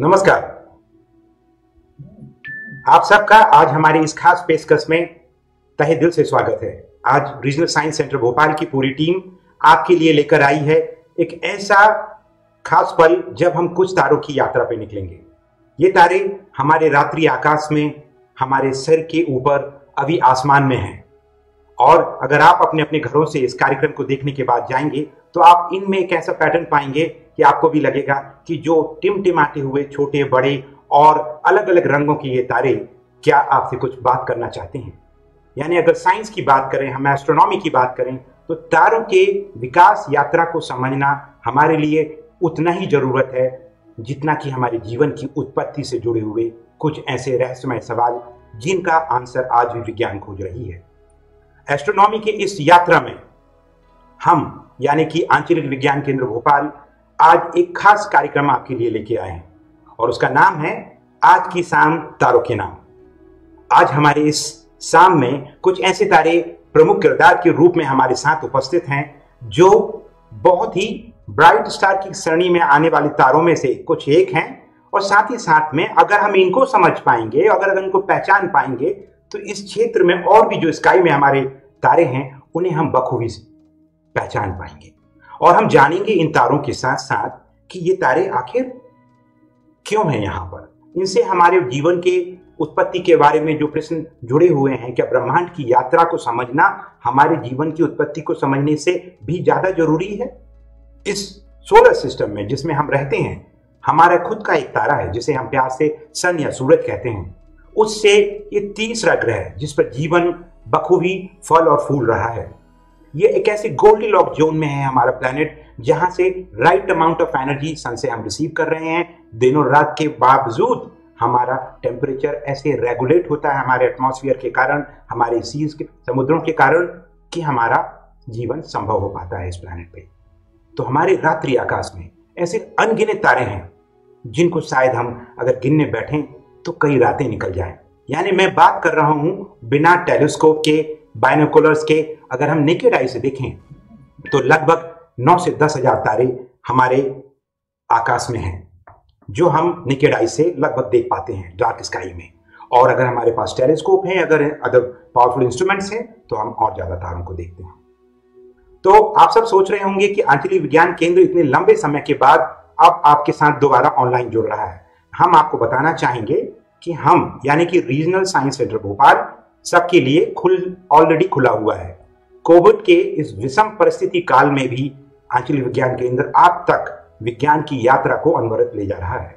नमस्कार। आप सबका आज हमारी इस खास पेशकश में तहे दिल से स्वागत है। आज रीजनल साइंस सेंटर भोपाल की पूरी टीम आपके लिए लेकर आई है एक ऐसा खास पल जब हम कुछ तारों की यात्रा पे निकलेंगे। ये तारे हमारे रात्रि आकाश में हमारे सिर के ऊपर अभी आसमान में हैं, और अगर आप अपने अपने घरों से इस कार्यक्रम को देखने के बाद जाएंगे तो आप इनमें एक ऐसा पैटर्न पाएंगे कि आपको भी लगेगा कि जो टिमटिमाते हुए छोटे बड़े और अलग अलग रंगों के ये तारे क्या आपसे कुछ बात करना चाहते हैं। यानी अगर साइंस की बात करें, हम एस्ट्रोनॉमी की बात करें, तो तारों के विकास यात्रा को समझना हमारे लिए उतना ही जरूरत है जितना कि हमारे जीवन की उत्पत्ति से जुड़े हुए कुछ ऐसे रहस्यमय सवाल जिनका आंसर आज भी विज्ञान खोज रही है। एस्ट्रोनॉमी के इस यात्रा में हम यानी कि आंचलिक विज्ञान केंद्र भोपाल आज एक खास कार्यक्रम आपके लिए लेके आए हैं, और उसका नाम है आज की शाम तारों के नाम। आज हमारे इस शाम में कुछ ऐसे तारे प्रमुख किरदार के रूप में हमारे साथ उपस्थित हैं जो बहुत ही ब्राइट स्टार की श्रेणी में आने वाले तारों में से कुछ एक हैं, और साथ ही साथ में अगर हम इनको समझ पाएंगे, अगर इनको पहचान पाएंगे, तो इस क्षेत्र में और भी जो स्काई में हमारे तारे हैं उन्हें हम बखूबी से पहचान पाएंगे, और हम जानेंगे इन तारों के साथ साथ कि ये तारे आखिर क्यों हैं यहाँ पर। इनसे हमारे जीवन के उत्पत्ति के बारे में जो प्रश्न जुड़े हुए हैं, क्या ब्रह्मांड की यात्रा को समझना हमारे जीवन की उत्पत्ति को समझने से भी ज्यादा जरूरी है। इस सोलर सिस्टम में जिसमें हम रहते हैं, हमारा खुद का एक तारा है जिसे हम प्यार से सन या सूरज कहते हैं। उससे ये तीसरा ग्रह है जिस पर जीवन बखूबी फल और फूल रहा है। ये एक ऐसे गोल्डीलॉक जोन में है हमारा प्लेनेट, जहां से right amount of energy sun से हम रिसीव कर रहे हैं। दिनों रात के बावजूद हमारा टेम्परेचर ऐसे रेगुलेट होता है हमारे एटमॉस्फेयर के कारण, हमारे सीज के समुद्रों के कारण, कि हमारा जीवन संभव हो पाता है इस प्लेनेट पे। तो हमारे रात्रि आकाश में ऐसे अनगिनत तारे हैं जिनको शायद हम अगर गिनने बैठें तो कई रातें निकल जाएं। यानी मैं बात कर रहा हूं बिना टेलीस्कोप के, बाइनोकुलर्स के, अगर हम नेकेड आई से देखें तो लगभग 9 से 10 हजार तारे हमारे आकाश में हैं जो हम नेकेड आई से लगभग देख पाते हैं डार्क स्काई में। और अगर हमारे पास टेलीस्कोप है, अगर अदर पावरफुल इंस्ट्रूमेंट्स हैं, तो हम और ज्यादा तारों को देखते हैं। तो आप सब सोच रहे होंगे कि आंचलिक विज्ञान केंद्र इतने लंबे समय के बाद अब आपके साथ दोबारा ऑनलाइन जुड़ रहा है। हम आपको बताना चाहेंगे कि हम यानी कि रीजनल साइंस सेंटर भोपाल सबके लिए ऑलरेडी खुला हुआ है। कोविड के इस विषम परिस्थिति काल में भी आंचलिक विज्ञान केंद्र आप तक विज्ञान की यात्रा को अनवरत ले जा रहा है।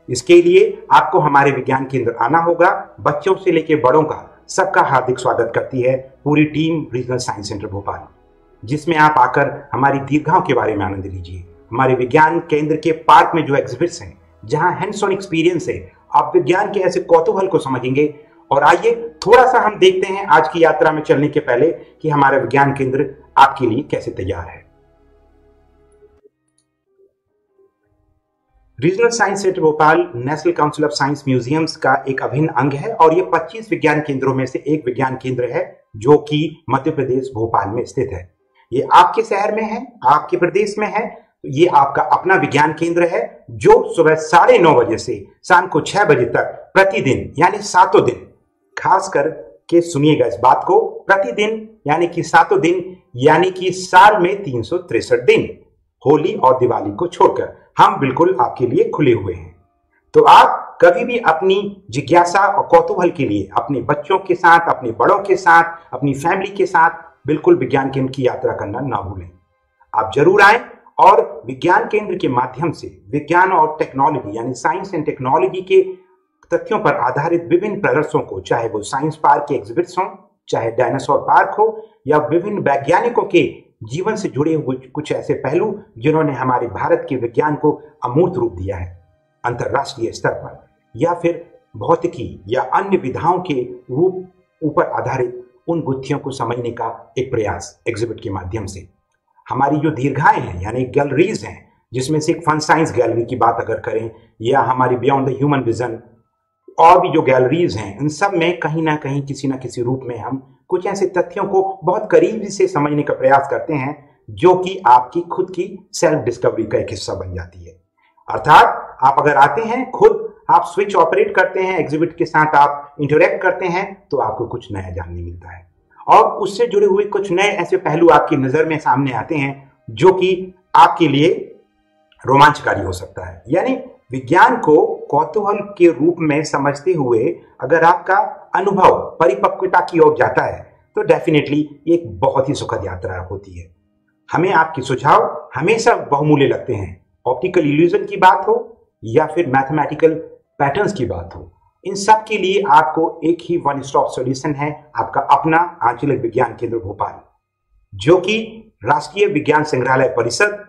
इसके लिए आपको हमारे विज्ञान केंद्र आना होगा। बच्चों से लेकर बड़ों का सबका हार्दिक स्वागत करती है पूरी team regional science centre Bhopal, जिसमें आप आकर हमारी दीर्घाओं के बारे में आनंद लीजिए। हमारे विज्ञान केंद्र के पार्क में जो एग्जिबिट्स हैं, जहां हैंड्स ऑन एक्सपीरियंस है, आप विज्ञान के ऐसे कौतूहल को समझेंगे। और आइए थोड़ा सा हम देखते हैं आज की यात्रा में चलने के पहले कि हमारा विज्ञान केंद्र आपके लिए कैसे तैयार है। Regional science centre Bhopal national council of science museums का एक अभिन्न अंग है, और ये 25 विज्ञान केंद्रों में से एक विज्ञान केंद्र है जो कि मध्य प्रदेश भोपाल में स्थित है। ये आपके शहर में है, आपके प्रदेश में है। ये आपका अपना विज्ञान केंद्र है जो सुबह 9:30 बजे से शाम को 6 बजे तक प्रतिदिन यानी 7 दिन, खास कर के सुनिएगा इस बात को, प्रतिदिन यानी कि 7 दिन यानी कि साल में 363 दिन, होली और दिवाली को छोड़कर हम बिल्कुल आपके लिए खुले हुए हैं। तो आप कभी भी अपनी जिज्ञासा और कौतूहल के लिए अपने बच्चों के साथ, अपने बड़ों के साथ, अपनी फैमिली के साथ बिल्कुल विज्ञान केंद्र की यात्रा करना ना भूलें। आप जरूर आए और विज्ञान केंद्र के माध्यम से विज्ञान और टेक्नोलॉजी यानी साइंस एंड टेक्नोलॉजी के तथ्यों पर आधारित विभिन्न प्रदर्शनों को, चाहे वो साइंस पार्क के एग्जिबिट्स हों, चाहे डायनासोर पार्क हो, या विभिन्न वैज्ञानिकों के जीवन से जुड़े हुए कुछ ऐसे पहलू जिन्होंने हमारे भारत के विज्ञान को अमूर्त रूप दिया है अंतरराष्ट्रीय स्तर पर, या फिर भौतिकी या अन्य विधाओं के रूप ऊपर आधारित उन गुत्थियों को समझने का एक प्रयास एग्जिबिट के माध्यम से। हमारी जो दीर्घाएं हैं यानी गैलरीज हैं, जिसमें से एक फन साइंस गैलरी की बात अगर करें, या हमारी बियॉन्ड द ह्यूमन विजन और भी जो गैलरीज हैं, इन सब में कहीं ना कहीं किसी ना किसी रूप में हम कुछ ऐसे तथ्यों को बहुत करीब से समझने का प्रयास करते हैं जो कि आपकी खुद की सेल्फ डिस्कवरी का एक हिस्सा बन जाती है। अर्थात आप अगर आते हैं, खुद आप स्विच ऑपरेट करते हैं, एग्जिबिट के साथ आप इंटरेक्ट करते हैं, तो आपको कुछ नया जानने मिलता है और उससे जुड़े हुए कुछ नए ऐसे पहलू आपकी नजर में सामने आते हैं जो कि आपके लिए रोमांचकारी हो सकता है। यानी विज्ञान को कौतूहल के रूप में समझते हुए अगर आपका अनुभव परिपक्वता की ओर जाता है तो डेफिनेटली एक बहुत ही सुखद यात्रा होती है। हमें आपके सुझाव हमेशा बहुमूल्य लगते हैं, ऑप्टिकल इल्यूजन की बात हो या फिर मैथमेटिकल पैटर्न्स की बात हो। इन सब के लिए आपको एक ही वन स्टॉप सॉल्यूशन है, आपका अपना आंचलिक विज्ञान केंद्र भोपाल, जो कि राष्ट्रीय विज्ञान संग्रहालय परिषद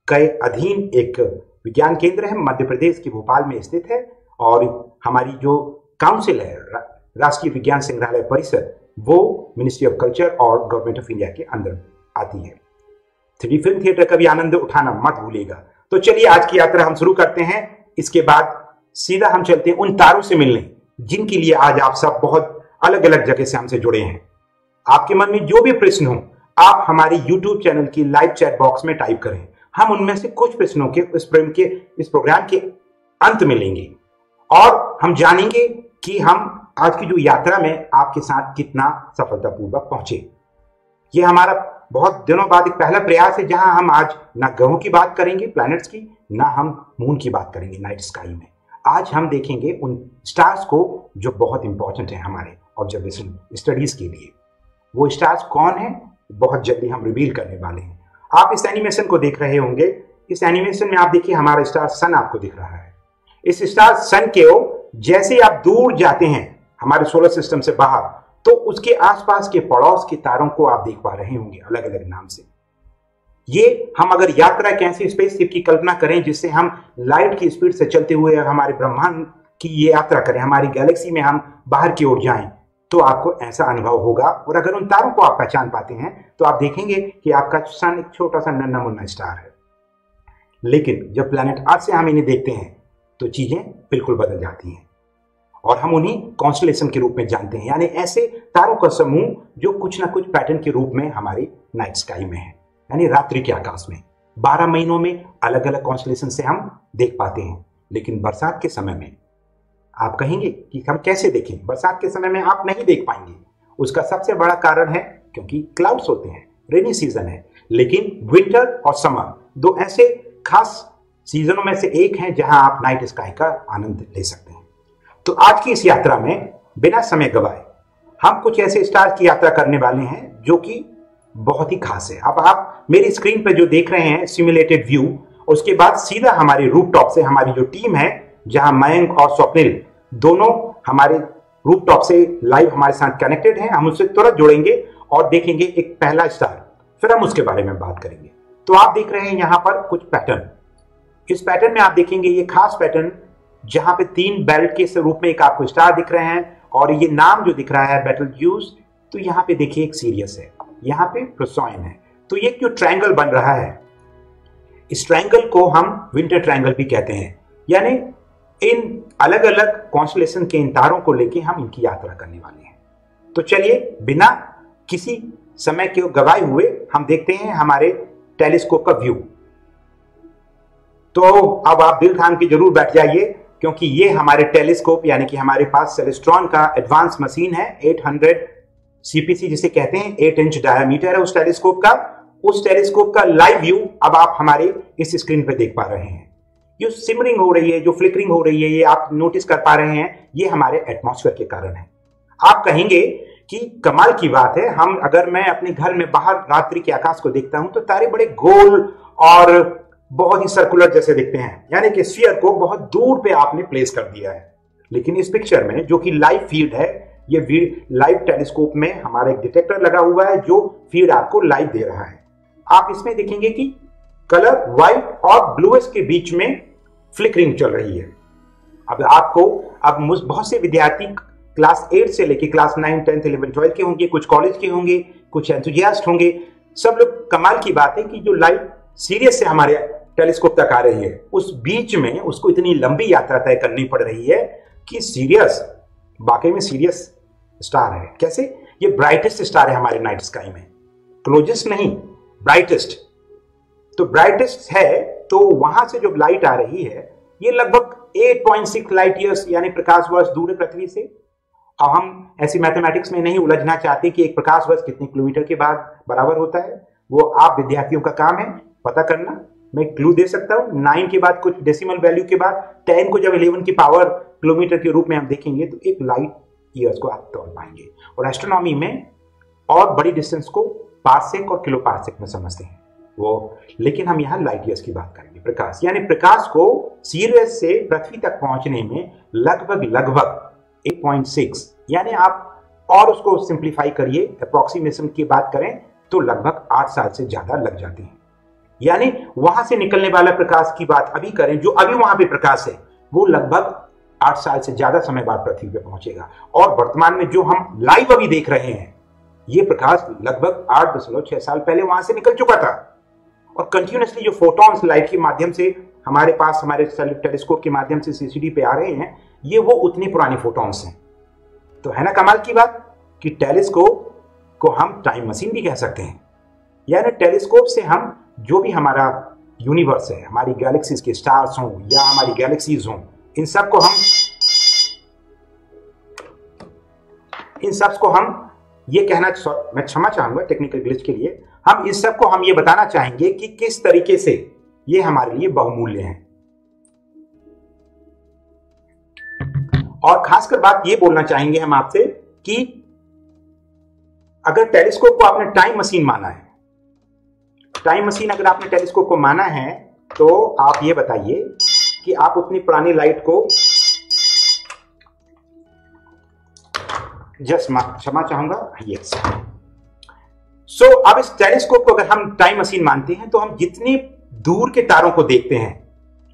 के अधीन एक विज्ञान केंद्र है, मध्य प्रदेश के भोपाल में स्थित है। और हमारी जो काउंसिल है राष्ट्रीय विज्ञान संग्रहालय परिषद, वो मिनिस्ट्री ऑफ कल्चर और गवर्नमेंट ऑफ इंडिया के अंदर आती है। 3D फिल्म थिएटर का भी आनंद उठाना मत भूलिएगा। तो चलिए आज की यात्रा हम शुरू करते हैं। इसके बाद सीधा हम चलते हैं उन तारों से मिलने जिनके लिए आज आप सब बहुत अलग अलग जगह से हमसे जुड़े हैं। आपके मन में जो भी प्रश्न हो आप हमारे YouTube चैनल की लाइव चैट बॉक्स में टाइप करें। हम उनमें से कुछ प्रश्नों के इस प्रोग्राम के अंत में लेंगे और हम जानेंगे कि हम आज की जो यात्रा में आपके साथ कितना सफलतापूर्वक पहुंचे। ये हमारा बहुत दिनों बाद एक पहला प्रयास है जहां हम आज ना ग्रहों की बात करेंगे, प्लैनेट्स की, ना हम मून की बात करेंगे नाइट स्काई में। आज हम देखेंगे उन स्टार्स को जो बहुत इंपॉर्टेंट है हमारे ऑब्जर्वेशन स्टडीज के लिए। वो स्टार्स कौन है बहुत जल्दी हम रिवील करने वाले हैं। आप इस एनिमेशन को देख रहे होंगे। इस एनिमेशन में आप देखिए हमारा स्टार सन आपको दिख रहा है। इस स्टार सन के जैसे आप दूर जाते हैं हमारे सोलर सिस्टम से बाहर, तो उसके आसपास के पड़ोस के तारों को आप देख पा रहे होंगे अलग अलग नाम से। ये हम अगर यात्रा के ऐसे स्पेसशिप की कल्पना करें जिससे हम लाइट की स्पीड से चलते हुए हमारे ब्रह्मांड की ये यात्रा करें, हमारी गैलेक्सी में हम बाहर की ओर जाएं, तो आपको ऐसा अनुभव होगा। और अगर उन तारों को आप पहचान पाते हैं तो आप देखेंगे कि आपका सन एक छोटा सा नन्हा मुन्ना स्टार है। लेकिन जब प्लैनेट अर्थ से हम इन्हें देखते हैं तो चीजें बिल्कुल बदल जाती हैं और हम उन्हें कॉन्स्टलेशन के रूप में जानते हैं, यानी ऐसे तारों का समूह जो कुछ ना कुछ पैटर्न के रूप में हमारी नाइट स्काई में है, यानी रात्रि के आकाश में 12 महीनों में अलग अलग कॉन्स्टलेशन से हम देख पाते हैं। लेकिन बरसात के समय में आप कहेंगे कि हम कैसे देखें? बरसात के समय में आप नहीं देख पाएंगे। उसका सबसे बड़ा कारण है क्योंकि क्लाउड्स होते हैं, रेनी सीजन है। लेकिन विंटर और समर दो ऐसे खास सीजनों में से एक है जहां आप नाइट स्काई का आनंद ले सकते हैं। तो आज की इस यात्रा में बिना समय गवाए हम कुछ ऐसे स्टार की यात्रा करने वाले हैं जो कि बहुत ही खास है। अब आप मेरी स्क्रीन पर जो देख रहे हैं सिमुलेटेड व्यू, उसके बाद सीधा हमारे रूफटॉप से हमारी जो टीम है, जहां मयंक और स्वप्निल दोनों हमारे रूफटॉप से लाइव हमारे साथ कनेक्टेड हैं, हम उससे तुरंत जुड़ेंगे और देखेंगे एक पहला स्टार, फिर हम उसके बारे में बात करेंगे। तो आप देख रहे हैं यहां पर कुछ पैटर्न। इस पैटर्न में आप देखेंगे ये खास पैटर्न जहां पे 3 बेल्ट के रूप में एक आपको स्टार दिख रहे हैं और ये नाम जो दिख रहा है बेटलज्यूस, तो यहाँ पे देखिए एक सीरियस है, यहाँ पे प्रोसॉइन है। तो ये जो ट्रायंगल बन रहा है, इस ट्रायंगल को हम विंटर ट्रायंगल भी कहते हैं। यानी इन अलग अलग कॉन्स्टलेशन के इन तारों को लेके हम इनकी यात्रा करने वाले हैं। तो चलिए बिना किसी समय के गवाए हुए हम देखते हैं हमारे टेलीस्कोप का व्यू। तो अब आप दिल थाम के जरूर बैठ जाइए क्योंकि ये हमारे टेलीस्कोप यानी कि हमारे पास सेलेस्ट्रॉन का एडवांस मशीन है, 800 CPC जिसे कहते हैं, 8 इंच डायमीटर है उस टेलीस्कोप का। उस टेलीस्कोप का लाइव व्यू अब आप हमारे इस स्क्रीन पे देख पा रहे हैं। जो सिमरिंग हो रही है, जो फ्लिकरिंग हो रही है, ये आप नोटिस कर पा रहे हैं, ये हमारे एटमॉस्फेयर के कारण है। आप कहेंगे कि कमाल की बात है, हम अगर मैं अपने घर में बाहर रात्रि के आकाश को देखता हूं तो तारे बड़े गोल और बहुत ही सर्कुलर जैसे दिखते हैं, यानी कि स्फीयर को बहुत दूर पे आपने प्लेस कर दिया है। लेकिन इस पिक्चर में जो कि लाइव फीड है, ये लाइव टेलीस्कोप में हमारा एक डिटेक्टर लगा हुआ है जो फीड आपको लाइव दे रहा है। आप इसमें देखेंगे कि कलर व्हाइट और ब्लूइश के बीच में फ्लिकरिंग चल रही है। अब बहुत से विद्यार्थी क्लास 8 से लेके क्लास 9, 10, 11, 12 के होंगे, कुछ कॉलेज के होंगे, कुछ एंथुजियास्ट होंगे। सब लोग, कमाल की बात है कि जो लाइट सीरियस से हमारे टेलीस्कोप तक आ रही है, उस बीच में उसको इतनी लंबी यात्रा तय करनी पड़ रही है कि सीरियस वाकई में सीरियस स्टार है। कैसे? ये ब्राइटेस्ट स्टार है हमारे नाइट स्काई में, क्लोजेस्ट नहीं, ब्राइटेस्ट। तो ब्राइटेस्ट है तो वहां से जो लाइट आ रही है ये लगभग 8.6 लाइट ईयर्स यानी प्रकाश वर्ष दूर है पृथ्वी से। अब हम ऐसी मैथमेटिक्स में नहीं उलझना चाहते कि एक प्रकाश वर्ष कितने किलोमीटर के बाद बराबर होता है, वो आप विद्यार्थियों का काम है पता करना। मैं क्लू दे सकता हूँ, 9 के बाद कुछ डेसिमल वैल्यू के बाद 10 को जब 11 की पावर किलोमीटर के रूप में हम देखेंगे तो एक लाइट ईयर्स को आप तोड़ पाएंगे। और एस्ट्रोनॉमी में और बड़ी डिस्टेंस को पार्सेक और किलो पार्सेक में समझते हैं वो, लेकिन हम यहाँ लाइट ईयर्स की बात करेंगे। प्रकाश यानी प्रकाश को सीरियस से पृथ्वी तक पहुंचने में लगभग 8.6 यानी आप और उसको सिंप्लीफाई करिए, अप्रोक्सीमेशन की बात करें तो लगभग 8 साल से ज्यादा लग जाते हैं। यानी वहां से निकलने वाला प्रकाश की बात अभी करें, जो अभी वहां पे प्रकाश है वो लगभग 8 साल से ज्यादा समय बाद पृथ्वी पे पहुंचेगा। और वर्तमान में जो हम लाइव अभी देख रहे हैं ये प्रकाश लगभग 8.6 साल पहले वहां से निकल चुका था। और कंटिन्यूसली जो फोटॉन्स लाइट के माध्यम से हमारे पास हमारे टेलीस्कोप के माध्यम से सीसीडी पे आ रहे हैं, ये वो उतने पुराने फोटॉन्स हैं। तो है ना कमाल की बात कि टेलीस्कोप को हम टाइम मशीन भी कह सकते हैं। यानी टेलीस्कोप से हम जो भी हमारा यूनिवर्स है, हमारी गैलेक्सीज के स्टार्स हों या हमारी गैलेक्सीज हों, इन सब को हम ये कहना, मैं क्षमा चाहूंगा टेक्निकल ग्लिच के लिए, हम इस सब को हम ये बताना चाहेंगे कि किस तरीके से ये हमारे लिए बहुमूल्य हैं। और खासकर बात ये बोलना चाहेंगे हम आपसे कि अगर टेलीस्कोप को आपने टाइम मशीन माना है, टाइम मशीन अगर आपने टेलीस्कोप को माना है, तो आप ये बताइए कि आप उतनी पुरानी लाइट को, जस्ट क्षमा चाहूंगा, यस। सो अब इस टेलीस्कोप को अगर हम टाइम मशीन मानते हैं तो हम जितने दूर के तारों को देखते हैं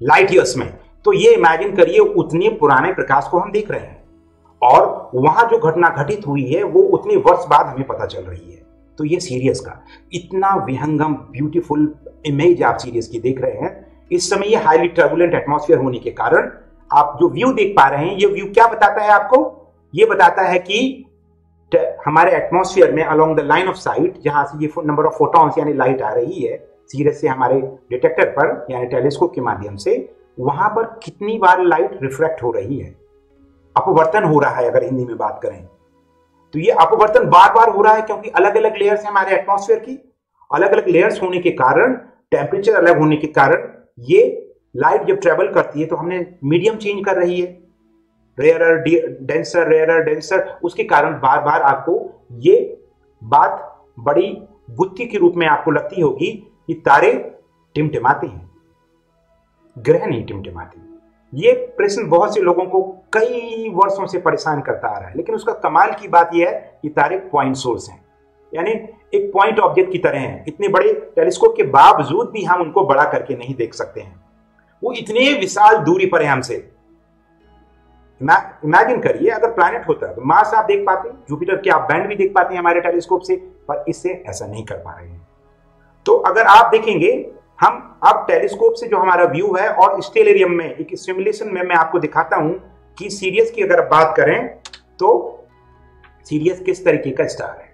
लाइट ईयर्स में, तो ये इमेजिन करिए उतने पुराने प्रकाश को हम देख रहे हैं और वहां जो घटना घटित हुई है वो उतने वर्ष बाद हमें पता चल रही है। तो ये सीरियस का इतना विहंगम ब्यूटीफुल इमेज आप सीरियस की देख रहे हैं। इस समय ये हाईली टर्बुलेंट एटमॉस्फेयर होने के कारण आप जो व्यू देख पा रहे हैं, ये व्यू क्या बताता है आपको? ये बताता है कि हमारे एटमॉस्फेयर में along the line of site, जहां से ये नंबर ऑफ फोटॉन्स यानी लाइट आ रही है सीरियस से हमारे डिटेक्टर पर यानी टेलीस्कोप के माध्यम से, वहां पर कितनी बार लाइट रिफ्रैक्ट हो रही है, अपवर्तन हो रहा है। अगर हिंदी में बात करें तो ये अपवर्तन बार बार हो रहा है क्योंकि अलग अलग लेयर्स हैं हमारे एटमॉस्फेयर की। अलग अलग लेयर्स होने के कारण, टेम्परेचर अलग होने के कारण, ये लाइट जब ट्रेवल करती है तो हमने मीडियम चेंज कर रही है, रेयरर डेंसर, रेयरर डेंसर, उसके कारण बार बार आपको ये बात बड़ी गुत्थी के रूप में आपको लगती होगी कि तारे टिमटिमाते हैं, ग्रह नहीं टिमटिमाते। ये प्रश्न बहुत से लोगों को कई वर्षों से परेशान करता आ रहा है, लेकिन उसका कमाल की बात यह है कि तारे पॉइंट सोर्स हैं, यानी एक पॉइंट ऑब्जेक्ट की तरह हैं। इतने बड़े टेलीस्कोप के बावजूद भी हम उनको बड़ा करके नहीं देख सकते हैं, वो इतने विशाल दूरी पर है हमसे। इमेजिन करिए अगर प्लैनेट होता है तो मार्स आप देख पाते, जुपिटर के आप बैंड भी देख पाते हैं हमारे टेलीस्कोप से, पर इससे ऐसा नहीं कर पा रहे हैं। तो अगर आप देखेंगे, हम अब टेलीस्कोप से जो हमारा व्यू है और स्टेलेरियम में एक सिमुलेशन में मैं आपको दिखाता हूं कि सीरियस की अगर बात करें तो सीरियस किस तरीके का स्टार है।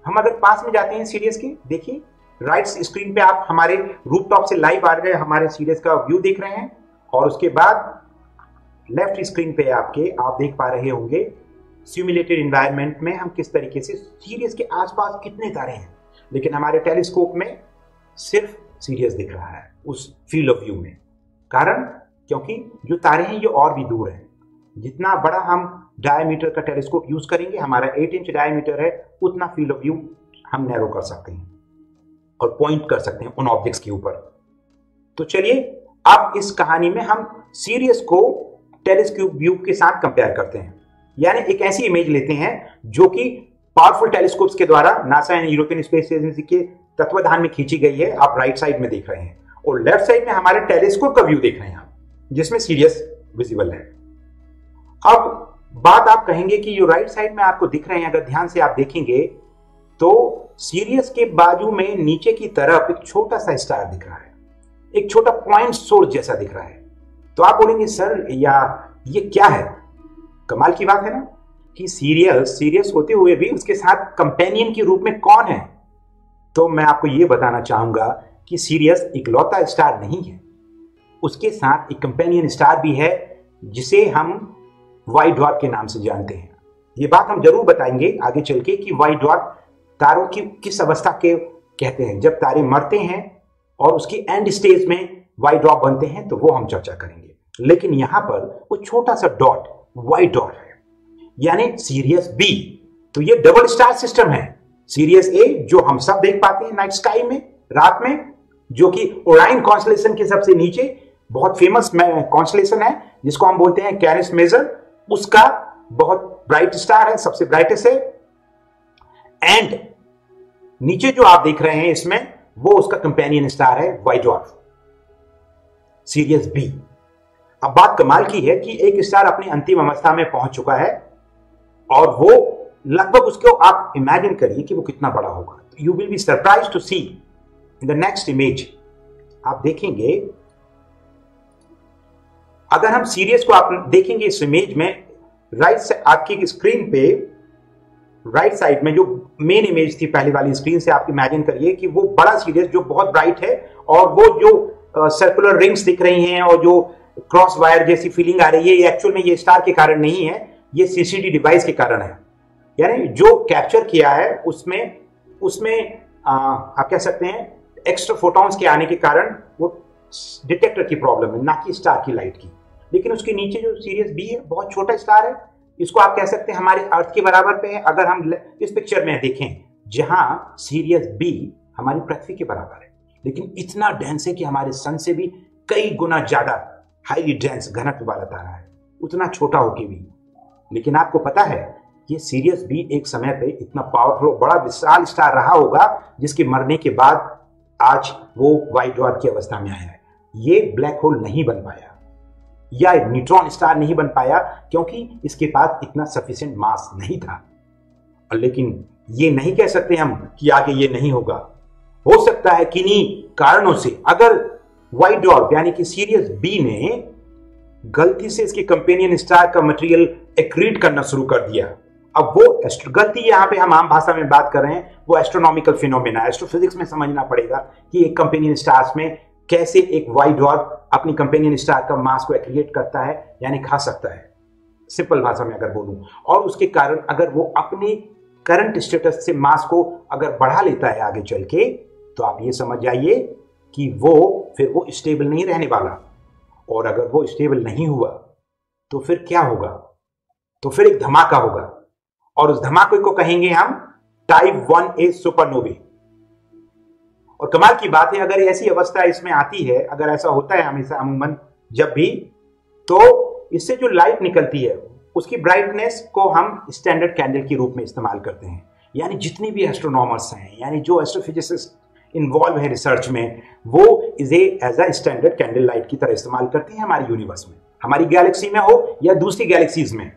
हम अगर पास में जाते हैं सीरियस के, देखिए राइट स्क्रीन पे आप हमारे रूफटॉप से लाइव आ गए हमारे सीरियस का व्यू देख रहे हैं, और उसके बाद लेफ्ट स्क्रीन पे आप देख पा रहे होंगे सिमुलेटेड एनवायरनमेंट में हम किस तरीके से सीरियस के आसपास कितने तारे हैं, लेकिन हमारे टेलीस्कोप में सिर्फ सीरियस दिख रहा है उस फील्ड ऑफ व्यू में। कारण क्योंकि जो तारे हैं ये और भी दूर हैं। जितना बड़ा हम डायमीटर का टेलीस्कोप यूज करेंगे, हमारा 8 इंच डायमीटर है, उतना फील्ड ऑफ व्यू हम नैरो कर सकते हैं और पॉइंट कर सकते हैं उन ऑब्जेक्ट्स के ऊपर। तो चलिए अब इस कहानी में हम सीरियस को टेलीस्कोप व्यू के साथ कंपेयर करते हैं, यानी एक ऐसी इमेज लेते हैं जो कि पावरफुल टेलीस्कोप्स के द्वारा NASA and European space agency के तत्वाधान में खींची गई है। आप राइट साइड में देख रहे हैं और लेफ्ट साइड में हमारे टेलीस्कोप का व्यू देख रहे हैं आप, जिसमें सीरियस विजिबल है। अब बात आप कहेंगे कि जो राइट साइड में आपको दिख रहे हैं, अगर ध्यान से आप देखेंगे तो सीरियस के बाजू में नीचे की तरफ एक छोटा सा स्टार दिख रहा है, एक छोटा पॉइंट सोर्स जैसा दिख रहा है। तो आप बोलेंगे सर या ये क्या है? कमाल की बात है ना कि सीरियस होते हुए भी उसके साथ कंपेनियन के रूप में कौन है? तो मैं आपको यह बताना चाहूंगा कि सीरियस इकलौता स्टार नहीं है। उसके साथ एक कंपेनियन स्टार भी है जिसे हम व्हाइट ड्वार्फ के नाम से जानते हैं। ये बात हम जरूर बताएंगे आगे चल के कि व्हाइट ड्वार्फ तारों की किस अवस्था के कहते हैं, जब तारे मरते हैं और उसकी एंड स्टेज में व्हाइट ड्वार्फ बनते हैं, तो वो हम चर्चा करेंगे। लेकिन यहां पर वो छोटा सा डॉट व्हाइट ड्वार्फ है, यानी सीरियस बी। तो ये डबल स्टार सिस्टम है। सीरियस ए जो हम सब देख पाते हैं नाइट स्काई में रात में, जो कि ओराइन कॉन्स्टलेशन के सबसे नीचे बहुत फेमस कॉन्स्टलेशन है जिसको हम बोलते हैं कैरिस मेजर, उसका बहुत ब्राइट स्टार है, सबसे ब्राइटेस्ट है। एंड नीचे जो आप देख रहे हैं इसमें वो उसका कंपेनियन स्टार है व्हाइट ड्वार्फ सीरियस बी। अब बात कमाल की है कि एक स्टार अपनी अंतिम अवस्था में पहुंच चुका है और वो लगभग उसको आप इमेजिन करिए कि वो कितना बड़ा होगा। You will be surprise to see in the next image. आप देखेंगे, अगर हम सीरियस को आप देखेंगे इस इमेज में, राइट से आपकी स्क्रीन पे राइट साइड में जो मेन इमेज थी पहले वाली स्क्रीन से, आप इमेजिन करिए कि वो बड़ा सीरियस जो बहुत ब्राइट है और वो जो सर्कुलर रिंग्स दिख रही हैं और जो क्रॉस वायर जैसी फीलिंग आ रही है, ये एक्चुअल में ये स्टार के कारण नहीं है, ये सीसीडी डिवाइस के कारण है। यानी जो कैप्चर किया है उसमें आप कह सकते हैं एक्स्ट्रा फोटॉन्स के आने के कारण वो डिटेक्टर की प्रॉब्लम है, ना कि स्टार की लाइट की। लेकिन उसके नीचे जो सीरियस बी है बहुत छोटा स्टार है, इसको आप कह सकते हैं हमारे अर्थ के बराबर पे है। अगर हम इस पिक्चर में देखें जहां सीरियस बी हमारी पृथ्वी के बराबर है, लेकिन इतना डेंस है कि हमारे सन से भी कई गुना ज्यादा हाईली डेंस घनत्व वाला तारा है, उतना छोटा होके भी। लेकिन आपको पता है ये सीरियस बी एक समय पे इतना पावरफुल बड़ा विशाल स्टार रहा होगा जिसके मरने के बाद आज वो व्हाइट ड्वार्फ की अवस्था में आया है। ये ब्लैक होल नहीं बन पाया या न्यूट्रॉन स्टार नहीं बन पाया क्योंकि इसके पास इतना सफिशिएंट मास नहीं था। लेकिन ये नहीं कह सकते हम कि आगे ये नहीं होगा। हो सकता है किन्हीं कारणों से अगर व्हाइट ड्वार्फ यानी कि सीरियस बी ने गलती से इसके कंपेनियन स्टार का मटेरियल एक्रीट करना शुरू कर दिया। अब वो गलती यहां पे हम आम भाषा में बात कर रहे हैं, वो एस्ट्रोनॉमिकल फिनोमेना एस्ट्रोफिजिक्स में समझना पड़ेगा कि एक कंपेनियन स्टार्स में कैसे एक व्हाइट ड्वार्फ अपनी कंपेनियन स्टार का मास को एक्रिएट करता है, यानी खा सकता है, सिंपल भाषा में अगर बोलूं। और उसके कारण अगर वो अपने करंट स्टेटस से मास को अगर बढ़ा लेता है आगे चल के, तो आप ये समझ जाइए कि फिर वो स्टेबल नहीं रहने वाला। और अगर वो स्टेबल नहीं हुआ तो फिर क्या होगा? तो फिर एक धमाका होगा और उस धमाके को कहेंगे हम टाइप 1A सुपरनोवे। और कमाल की बात है, अगर ऐसी अवस्था इसमें आती है, अगर ऐसा होता है हमेशा अमूमन जब भी, तो इससे जो लाइट निकलती है उसकी ब्राइटनेस को हम स्टैंडर्ड कैंडल के रूप में इस्तेमाल करते हैं। यानी जितने भी एस्ट्रोनॉमर्स हैं, यानी जो एस्ट्रोफिजिसिस्ट इन्वॉल्व है रिसर्च में, वो इसे as a standard candle light की तरह इस्तेमाल करते हैं हमारे यूनिवर्स में, हमारी गैलेक्सी में हो या दूसरी गैलेक्सीज में।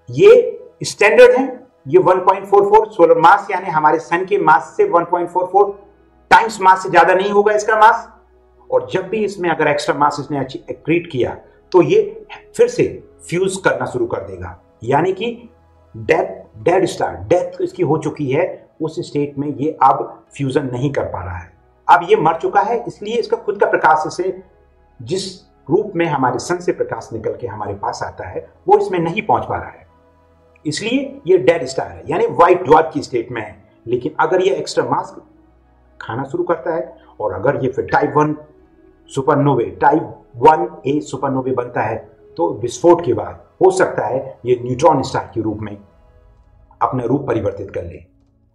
ये स्टैंडर्ड है। ये 1.44 सोलर मास यानी हमारे सन के मास से 1.44 टाइम्स मास से ज्यादा नहीं होगा इसका मास। और जब भी इसमें अगर एक्स्ट्रा मास इसने एक्रीट किया तो ये फिर से फ्यूज करना शुरू कर देगा, यानी कि डेड स्टार डेथ इसकी हो चुकी है, उस स्टेट में ये अब फ्यूजन नहीं कर पा रहा है। अब ये मर चुका है, इसलिए इसका खुद का प्रकाश से जिस रूप में हमारे सन से प्रकाश निकल के हमारे पास आता है वो इसमें नहीं पहुंच पा रहा है, इसलिए ये डेड स्टार है, यानी व्हाइट ड्वार्फ की स्टेट में है। लेकिन अगर ये एक्स्ट्रा मास खाना शुरू करता है और अगर ये फिर type 1 supernovae type 1A supernovae बनता है, तो विस्फोट के बाद हो सकता है ये न्यूट्रॉन स्टार के रूप में अपना रूप परिवर्तित कर ले।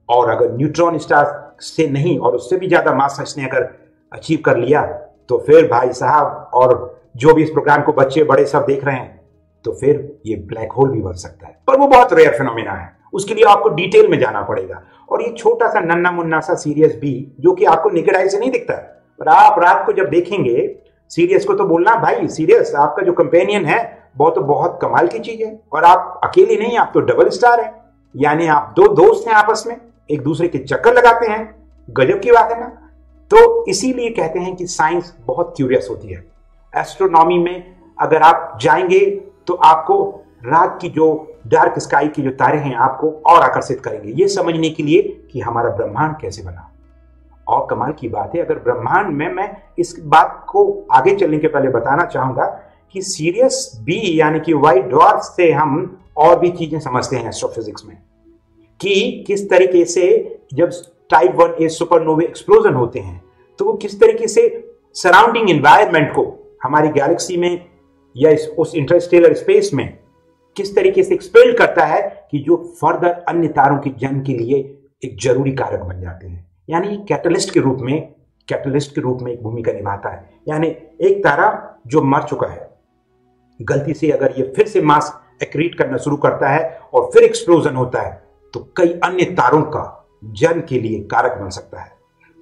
और अगर न्यूट्रॉन स्टार से नहीं और उससे भी ज्यादा मास इसने अगर अचीव कर लिया, तो फिर भाई साहब, और जो भी इस प्रोग्राम को बच्चे बड़े सब देख रहे हैं, तो फिर ये ब्लैक होल भी बन सकता है। पर वो बहुत रेयर फिनोमेना है, उसके लिए आपको डिटेल में जाना पड़ेगा। और ये छोटा सा नन्ना मुन्ना सा सीरियस बी जो कि आपको नेकेड आई से नहीं दिखता, पर आप रात को जब देखेंगे सीरियस को तो बोलना भाई सीरियस आपका जो कंपेनियन है वो तो बहुत कमाल की चीज है। और आप अकेले नहीं, आप तो डबल स्टार है, यानी आप दो दोस्त हैं, आपस में एक दूसरे के चक्कर लगाते हैं। गजब की बात है ना। तो इसीलिए कहते हैं कि साइंस बहुत क्यूरियस होती है। एस्ट्रोनॉमी में अगर आप जाएंगे तो आपको रात की जो डार्क स्काई की जो तारे हैं आपको और आकर्षित करेंगे, ये समझने के लिए कि हमारा ब्रह्मांड कैसे बना और कमाल की बात है, अगर ब्रह्मांड में, मैं इस बात को आगे चलने के पहले बताना चाहूंगा कि सीरियस बी यानी कि व्हाइट ड्वार्फ से हम और भी चीजें समझते हैं एस्ट्रोफिजिक्स में, कि किस तरीके से जब टाइप 1A सुपरनोवा एक्सप्लोजन होते हैं तो वो किस तरीके से सराउंडिंग एनवायरनमेंट को हमारी गैलेक्सी में या उस इंटरस्टेलर स्पेस में किस तरीके से एक्सपेल करता है कि जो फर्दर अन्य तारों की जन्म के लिए एक जरूरी कारक बन जाते हैं, यानी कैटलिस्ट के रूप में एक भूमिका निभाता है। यानी एक तारा जो मर चुका है, गलती से अगर ये फिर से मास एक्रीट करना शुरू करता है और फिर एक्सप्लोजन होता है तो कई अन्य तारों का जन्म के लिए कारक बन सकता है।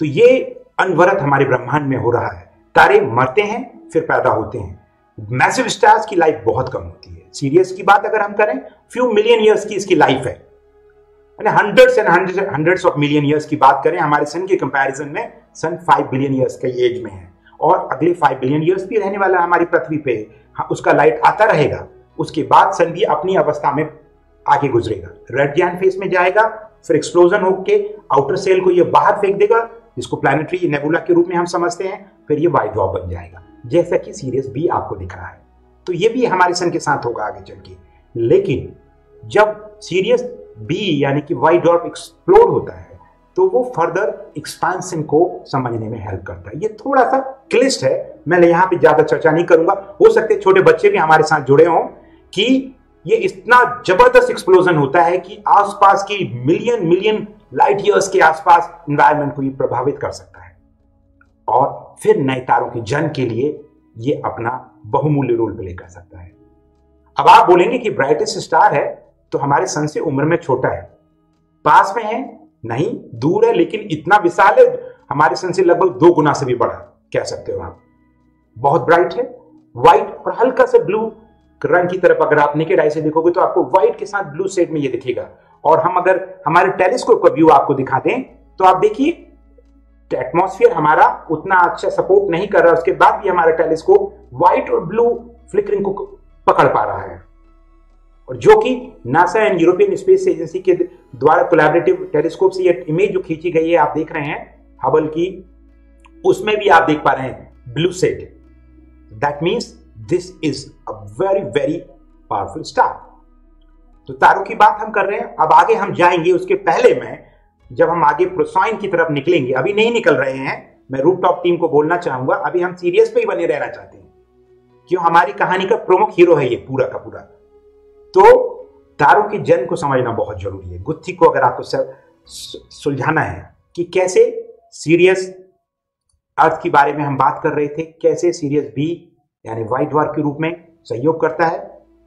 तो ये अनवरत हमारे ब्रह्मांड में हो रहा है, तारे मरते हैं फिर पैदा होते हैं। मैसिव स्टार्स की लाइफ बहुत कम होती है। सीरियस की बात अगर हम करें, फ्यू मिलियन ईयर्स की इसकी लाइफ है, hundreds and hundreds of million years की बात करें, हमारे सन के कंपैरिजन में सन 5 बिलियन ईयर्स के एज में है और अगले 5 बिलियन ईयर्स भी रहने वाला हमारी पृथ्वी पे। उसका लाइट आता रहेगा, उसके बाद सन भी अपनी अवस्था में आगे गुजरेगा, रेड जायंट फेज में जाएगा, फिर एक्सप्लोजन होके आउटर सेल को ये बाहर फेंक देगा, जिसको प्लैनेटरी नेबुला के रूप में हम समझते हैं, फिर ये व्हाइट ड्वार्फ बन जाएगा, जैसा कि सीरियस बी आपको दिख रहा है। तो ये भी हमारे सन के साथ होगा आगे चल के। लेकिन जब सीरियस बी यानी कि व्हाइट ड्वार्फ एक्सप्लोड होता है तो वो फर्दर एक्सपांशन को समझने में हेल्प करता है। ये थोड़ा सा क्लिष्ट है, मैं यहाँ पे ज्यादा चर्चा नहीं करूंगा, हो सकते छोटे बच्चे भी हमारे साथ जुड़े हों, कि ये इतना जबरदस्त एक्सप्लोजन होता है कि आसपास की मिलियन लाइट ईयर्स के आसपास एनवायरनमेंट को ये प्रभावित कर सकता है और फिर नए तारों के जन्म के लिए ये अपना बहुमूल्य रोल प्ले कर सकता है। अब आप बोलेंगे कि ब्राइटेस्ट स्टार है तो हमारे सन से उम्र में छोटा है, पास में है नहीं, दूर है, लेकिन इतना विशाल है, हमारे सन से लगभग 2 गुना से भी बड़ा कह सकते हो आप। बहुत ब्राइट है, व्हाइट और हल्का सा ब्लू रंग की तरफ अगर आप नेकेड आई से देखोगे तो आपको व्हाइट के साथ ब्लू शेड में ये दिखेगा। और हम अगर हमारे टेलीस्कोप का व्यू आपको दिखा दें तो आप देखिए एटमॉस्फेयर हमारा उतना अच्छा सपोर्ट नहीं कर रहा, उसके बाद भी हमारा टेलीस्कोप व्हाइट और ब्लू फ्लिकरिंग को पकड़ पा रहा है। और जो कि NASA and European space agency के द्वारा कोलैबोरेटिव टेलीस्कोप से ये इमेज जो खींची गई है आप देख रहे हैं हबल की, उसमें भी आप देख पा रहे हैं blue shade. That means this is a very very powerful star. तो तारों की बात हम कर रहे हैं, अब आगे हम जाएंगे। उसके पहले मैं, जब हम आगे प्रोसाइन की तरफ निकलेंगे, अभी नहीं निकल रहे हैं, मैं रूफटॉप टीम को बोलना चाहूंगा, अभी हम सीरियस पे ही बने रहना चाहते हैं, क्यों हमारी कहानी का प्रमुख हीरो है ये पूरा का पूरा। तो तारों के जन्म को समझना बहुत जरूरी है। गुत्थी को अगर आपको सुलझाना है कि कैसे सीरियस अर्थ के बारे में हम बात कर रहे थे, कैसे सीरियस बी यानी व्हाइट ड्वार्फ के रूप में सहयोग करता है।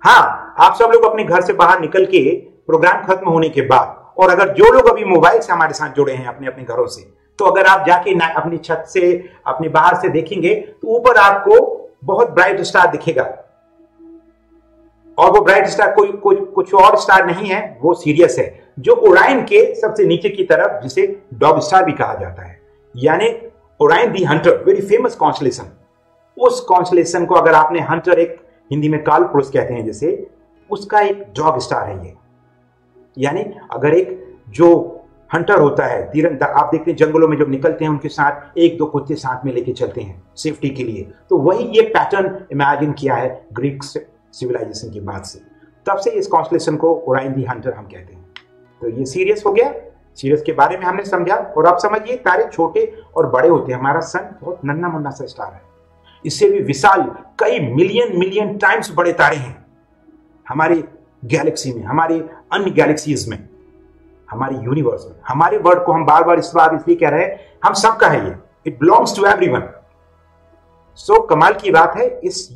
हाँ, आप सब लोग अपने घर से बाहर निकल के प्रोग्राम खत्म होने के बाद, और अगर जो लोग अभी मोबाइल से हमारे साथ जुड़े हैं अपने अपने घरों से, तो अगर आप जाके अपनी छत से अपने बाहर से देखेंगे तो ऊपर आपको बहुत ब्राइट स्टार दिखेगा, और वो ब्राइट स्टार कुछ और स्टार नहीं है, वो सीरियस है, जो ओराइन के सबसे नीचे की तरफ, जिसे डॉग स्टार भी कहा जाता है, यानी ओराइन दी हंटर, वेरी फेमस कॉन्स्टलेशन। उस कॉन्स्टलेशन को अगर आपने, हंटर एक हिंदी में काल पुरुष कहते हैं जैसे, उसका एक डॉग स्टार है ये। यानी अगर एक जो हंटर होता है, तीरंदाज, आप देखते हैं जंगलों में जब निकलते हैं उनके साथ 1-2 कुत्ते साथ में लेके चलते हैं सेफ्टी के लिए, तो वही ये पैटर्न इमेजिन किया है ग्रीक सिविलाइजेशन के बाद से, तब से इस कॉन्स्टलेशन को ओराइन दी हंटर हम कहते हैं। तो ये सीरियस हो गया, सीरियस के बारे में हमने समझा। और आप समझिए तारे छोटे और बड़े होते हैं, हमारा सन बहुत नन्हा मुन्ना सा स्टार है, इससे भी विशाल कई मिलियन टाइम्स बड़े तारे हैं हमारी गैलेक्सी में, हमारी अन्य गैलेक्सीज में, हमारे यूनिवर्स में। हमारे वर्ड को हम बार बार इस बार इसलिए कह रहे हैं, हम सबका है ये, इट बिलोंग्स टू एवरीवन। सो कमाल की बात है, इस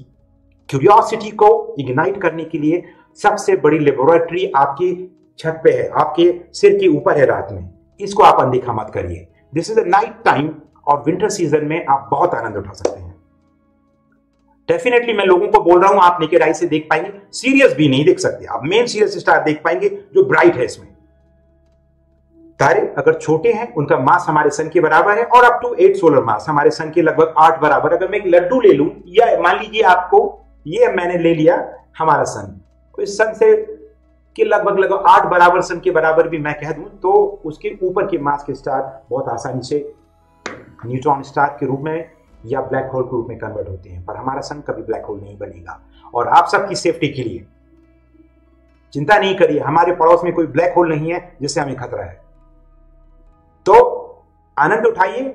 क्यूरियोसिटी को इग्नाइट करने के लिए सबसे बड़ी लेबोरेटरी आपकी छत पे है, आपके सिर के ऊपर है रात में, इसको आप अनदेखा मत करिए। This is a night time, और विंटर सीजन में आप बहुत आनंद उठा सकते हैं। डेफिनेटली मैं लोगों को बोल रहा हूं, आप नेकेड आई से देख पाएंगे, सीरियस भी नहीं देख सकते आप, मेन सीरियस स्टार देख पाएंगे जो ब्राइट है इसमें। तारे अगर छोटे हैं, उनका मास हमारे सन के बराबर है, और अप टू 8 सोलर मास, हमारे सन के लगभग 8 बराबर। अगर मैं एक लड्डू ले लूं, या मान लीजिए आपको ये मैंने ले लिया हमारा सन, तो इस सन से के लगभग 8 बराबर सन के बराबर भी मैं कह दूं, तो उसके ऊपर के मास के स्टार बहुत आसानी से न्यूट्रॉन स्टार के रूप में या ब्लैक होल के रूप में कन्वर्ट होते हैं, पर हमारा सन कभी ब्लैक होल नहीं बनेगा। और आप सबकी सेफ्टी के लिए चिंता नहीं करिए, हमारे पड़ोस में कोई ब्लैक होल नहीं है जिससे हमें खतरा है। तो आनंद उठाइए।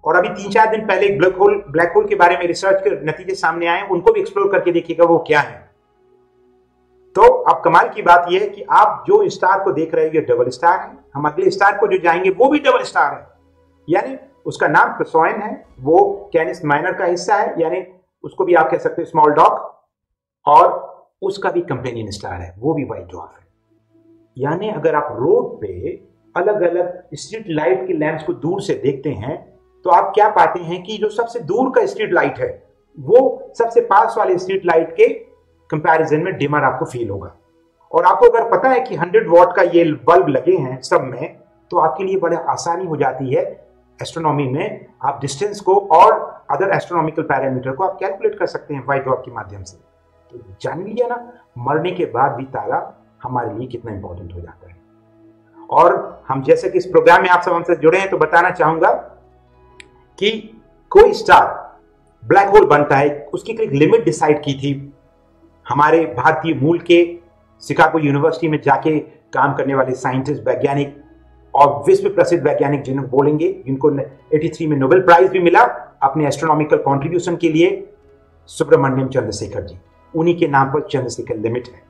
और अभी 3-4 दिन पहले ब्लैक होल के बारे में रिसर्च के नतीजे सामने आए, उनको भी एक्सप्लोर करके देखिएगा वो क्या है। तो अब कमाल की बात यह है कि आप जो स्टार को देख रहे हैं ये डबल स्टार है। हम अगले स्टार को जो जाएंगे वो भी डबल स्टार है, यानी उसका नाम प्रोसॉइन है, वो कैनिस माइनर का हिस्सा है, यानी उसको भी आप कह सकते हैं स्मॉल डॉग, और उसका भी कंपेनियन स्टार है, वो भी व्हाइट ड्वार्फ है। यानी अगर आप रोड पे अलग अलग स्ट्रीट लाइट के लैंप्स को दूर से देखते हैं तो आप क्या पाते हैं कि जो सबसे दूर का स्ट्रीट लाइट है वो सबसे पास वाले स्ट्रीट लाइट के कंपैरिजन में डिमर आपको फील होगा। और आपको अगर पता है कि 100 वॉट का ये बल्ब लगे हैं सब में, तो आपके लिए बड़ा आसानी हो जाती है एस्ट्रोनॉमी में, आप डिस्टेंस को और अदर एस्ट्रोनॉमिकल पैरामीटर को आप कैलकुलेट कर सकते हैं व्हाइट ड्वार्फ के माध्यम से। तो जान लीजिए ना, मरने के बाद भी तारा हमारे लिए कितना इंपॉर्टेंट हो जाता है। और हम जैसे कि इस प्रोग्राम में आप सब हमसे जुड़े हैं तो बताना चाहूंगा कि कोई स्टार ब्लैक होल बनता है, उसकी एक लिमिट डिसाइड की थी हमारे भारतीय मूल के शिकागो यूनिवर्सिटी में जाके काम करने वाले साइंटिस्ट, वैज्ञानिक और विश्व प्रसिद्ध वैज्ञानिक जिन्हें बोलेंगे, जिनको 83 में नोबेल प्राइज भी मिला अपने एस्ट्रोनॉमिकल कॉन्ट्रीब्यूशन के लिए, सुब्रमण्यम चंद्रशेखर जी। उन्हीं के नाम पर चंद्रशेखर लिमिट है।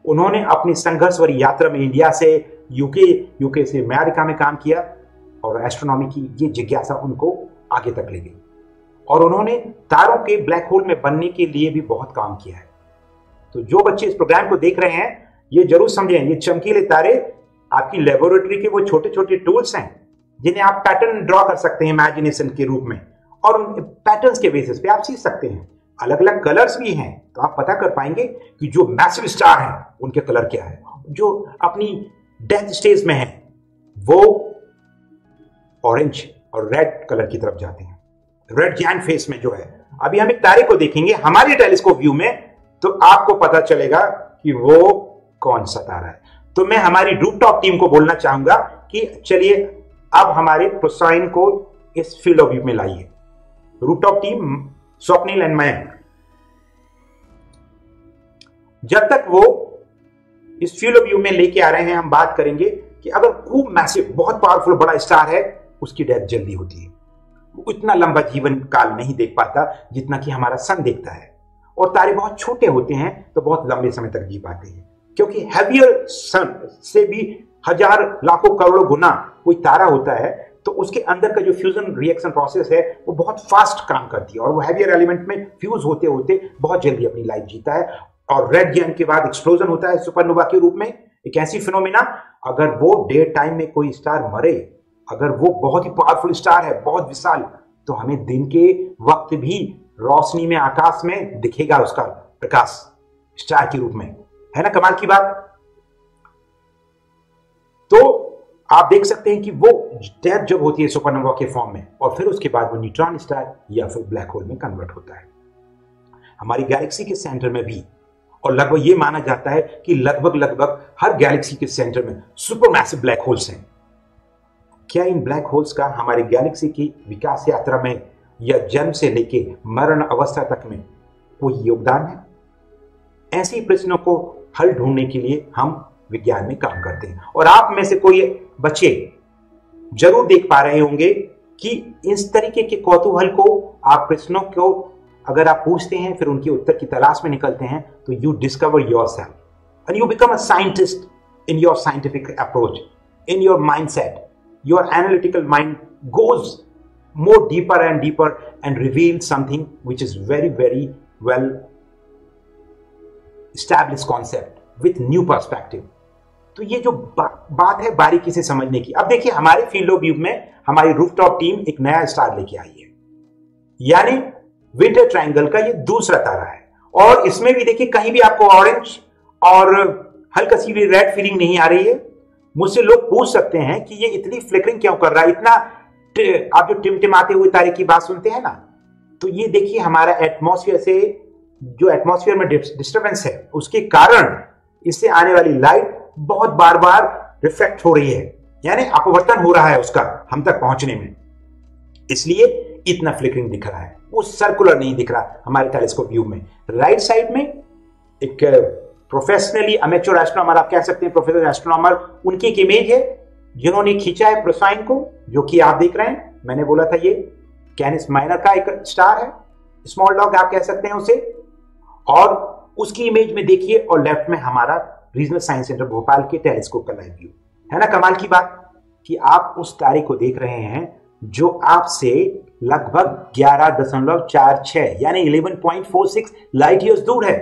उन्होंने अपनी संघर्ष भरी यात्रा में इंडिया से यूके से अमेरिका में काम किया और एस्ट्रोनॉमी की ये जिज्ञासा उनको आगे तक ले गई। और उन्होंने तारों के ब्लैक होल में बनने के लिए भी बहुत काम किया है। तो जो बच्चे इस प्रोग्राम को देख रहे हैं ये जरूर समझें, ये चमकीले तारे आपकी लेबोरेटरी के वो छोटे छोटे टूल्स हैं जिन्हें आप पैटर्न ड्रॉ कर सकते हैं इमेजिनेशन के रूप में, और उन पैटर्न्स के बेसिस पे आप सीख सकते हैं। अलग अलग कलर्स भी हैं, तो आप पता कर पाएंगे कि जो मैसिव स्टार हैं उनके कलर क्या है, जो अपनी डेथ स्टेज में है वो ऑरेंज और रेड कलर की तरफ जाते हैं। रेड जायंट फेस में जो है, अभी हम एक तारे को देखेंगे हमारे टेलीस्कोप व्यू में तो आपको पता चलेगा कि वो कौन सा तारा है। तो मैं हमारी रूफटॉप टीम को बोलना चाहूंगा कि चलिए अब हमारे प्रोसॉइन को इस फील्ड ऑफ व्यू में लाइए। रूफटॉप टीम, स्वप्निल एंड मैं, जब तक वो इस फील्ड ऑफ व्यू में लेके आ रहे हैं हम बात करेंगे कि अगर खूब मैसिव बहुत पावरफुल बड़ा स्टार है उसकी डेथ जल्दी होती है, वो इतना लंबा जीवन काल नहीं देख पाता जितना कि हमारा सन देखता है। और तारे बहुत छोटे होते हैं तो बहुत लंबे समय तक जी पाते हैं, क्योंकि हैवियर सन से भी हजार लाखों करोड़ों गुना कोई तारा होता है तो उसके अंदर का जो फ्यूजन रिएक्शन प्रोसेस है वो बहुत फास्ट काम करती है और वो हैवियर एलिमेंट में फ्यूज होते होते बहुत जल्दी अपनी लाइफ जीता है। और रेड जायंट के बाद एक्सप्लोजन होता है सुपरनोवा के रूप में, एक ऐसी फिनोमिना, अगर वो डे टाइम में कोई स्टार मरे, अगर वो बहुत ही पावरफुल स्टार है, बहुत विशाल, तो हमें दिन के वक्त भी रोशनी में आकाश में दिखेगा उसका प्रकाश स्टार के रूप में, है ना कमाल की बात। तो आप देख सकते हैं कि वो डेथ जब होती है सुपरनोवा के फॉर्म में और फिर उसके बाद वो न्यूट्रॉन स्टार या फिर ब्लैक होल में कन्वर्ट होता है। हमारी गैलेक्सी के सेंटर में भी, और लगभग ये माना जाता है कि लगभग हर गैलेक्सी के सेंटर में सुपरमैसिव ब्लैक होल्स हैं। क्या इन ब्लैक होल्स का हमारी गैलेक्सी की विकास यात्रा में या जन्म से लेके मरण अवस्था तक में कोई योगदान है? ऐसे प्रश्नों को हल ढूंढने के लिए हम विज्ञान में काम करते हैं। और आप में से कोई बच्चे जरूर देख पा रहे होंगे कि इस तरीके के कौतूहल को, आप प्रश्नों को अगर आप पूछते हैं फिर उनके उत्तर की तलाश में निकलते हैं तो you discover yourself and you become a scientist in your scientific approach, in your mindset. Your analytical mind goes more deeper and reveals something which is very well established concept with new perspective। तो ये जो बात है बारीकी से समझने की। अब देखिए हमारे फील्ड ऑफ व्यू में हमारी रूफटॉप टीम एक नया स्टार लेके आई है, यानी विंटर ट्रायंगल का ये दूसरा तारा है। और इसमें भी देखिए कहीं भी आपको ऑरेंज और हल्का सी भी रेड फीलिंग नहीं आ रही है। मुझसे लोग पूछ सकते हैं कि ये इतनी फ्लिकरिंग क्यों कर रहा है, इतना आप जो टिमटिमाते हुए तारे की बात सुनते हैं ना, तो ये देखिए हमारा एटमॉस्फेयर से जो एटमॉस्फेयर में डिस्टर्बेंस है उसके कारण इससे आने वाली लाइट बहुत बार रिफ्लेक्ट हो रही है, यानी अपवर्तन हो रहा है उसका हम तक पहुंचने में। इसलिए इतना फ्लिकरिंग दिख रहा है, वो सर्कुलर नहीं दिख रहा हमारे टेलीस्कोप व्यू में। राइट साइड में एक प्रोफेशनली अमेच्योर एस्ट्रोनॉमर, आप कह सकते हैं प्रोफेशनल एस्ट्रोनॉमर, उनकी एक इमेज है जिन्होंने खींचा है प्रोसाइन को, जो कि आप देख रहे हैं। मैंने बोला था ये कैनिस माइनर का एक स्टार है, स्मॉल डॉग आप कह सकते हैं उसे, और उसकी इमेज में देखिए, और लेफ्ट में हमारा रीजनल साइंस सेंटर भोपाल के टेलीस्कोप का लाइव व्यू है ना। कमाल की बात कि आप उस तारे को देख रहे हैं जो आपसे लगभग 11.46 यानी 11.46 लाइट ईयर्स दूर है।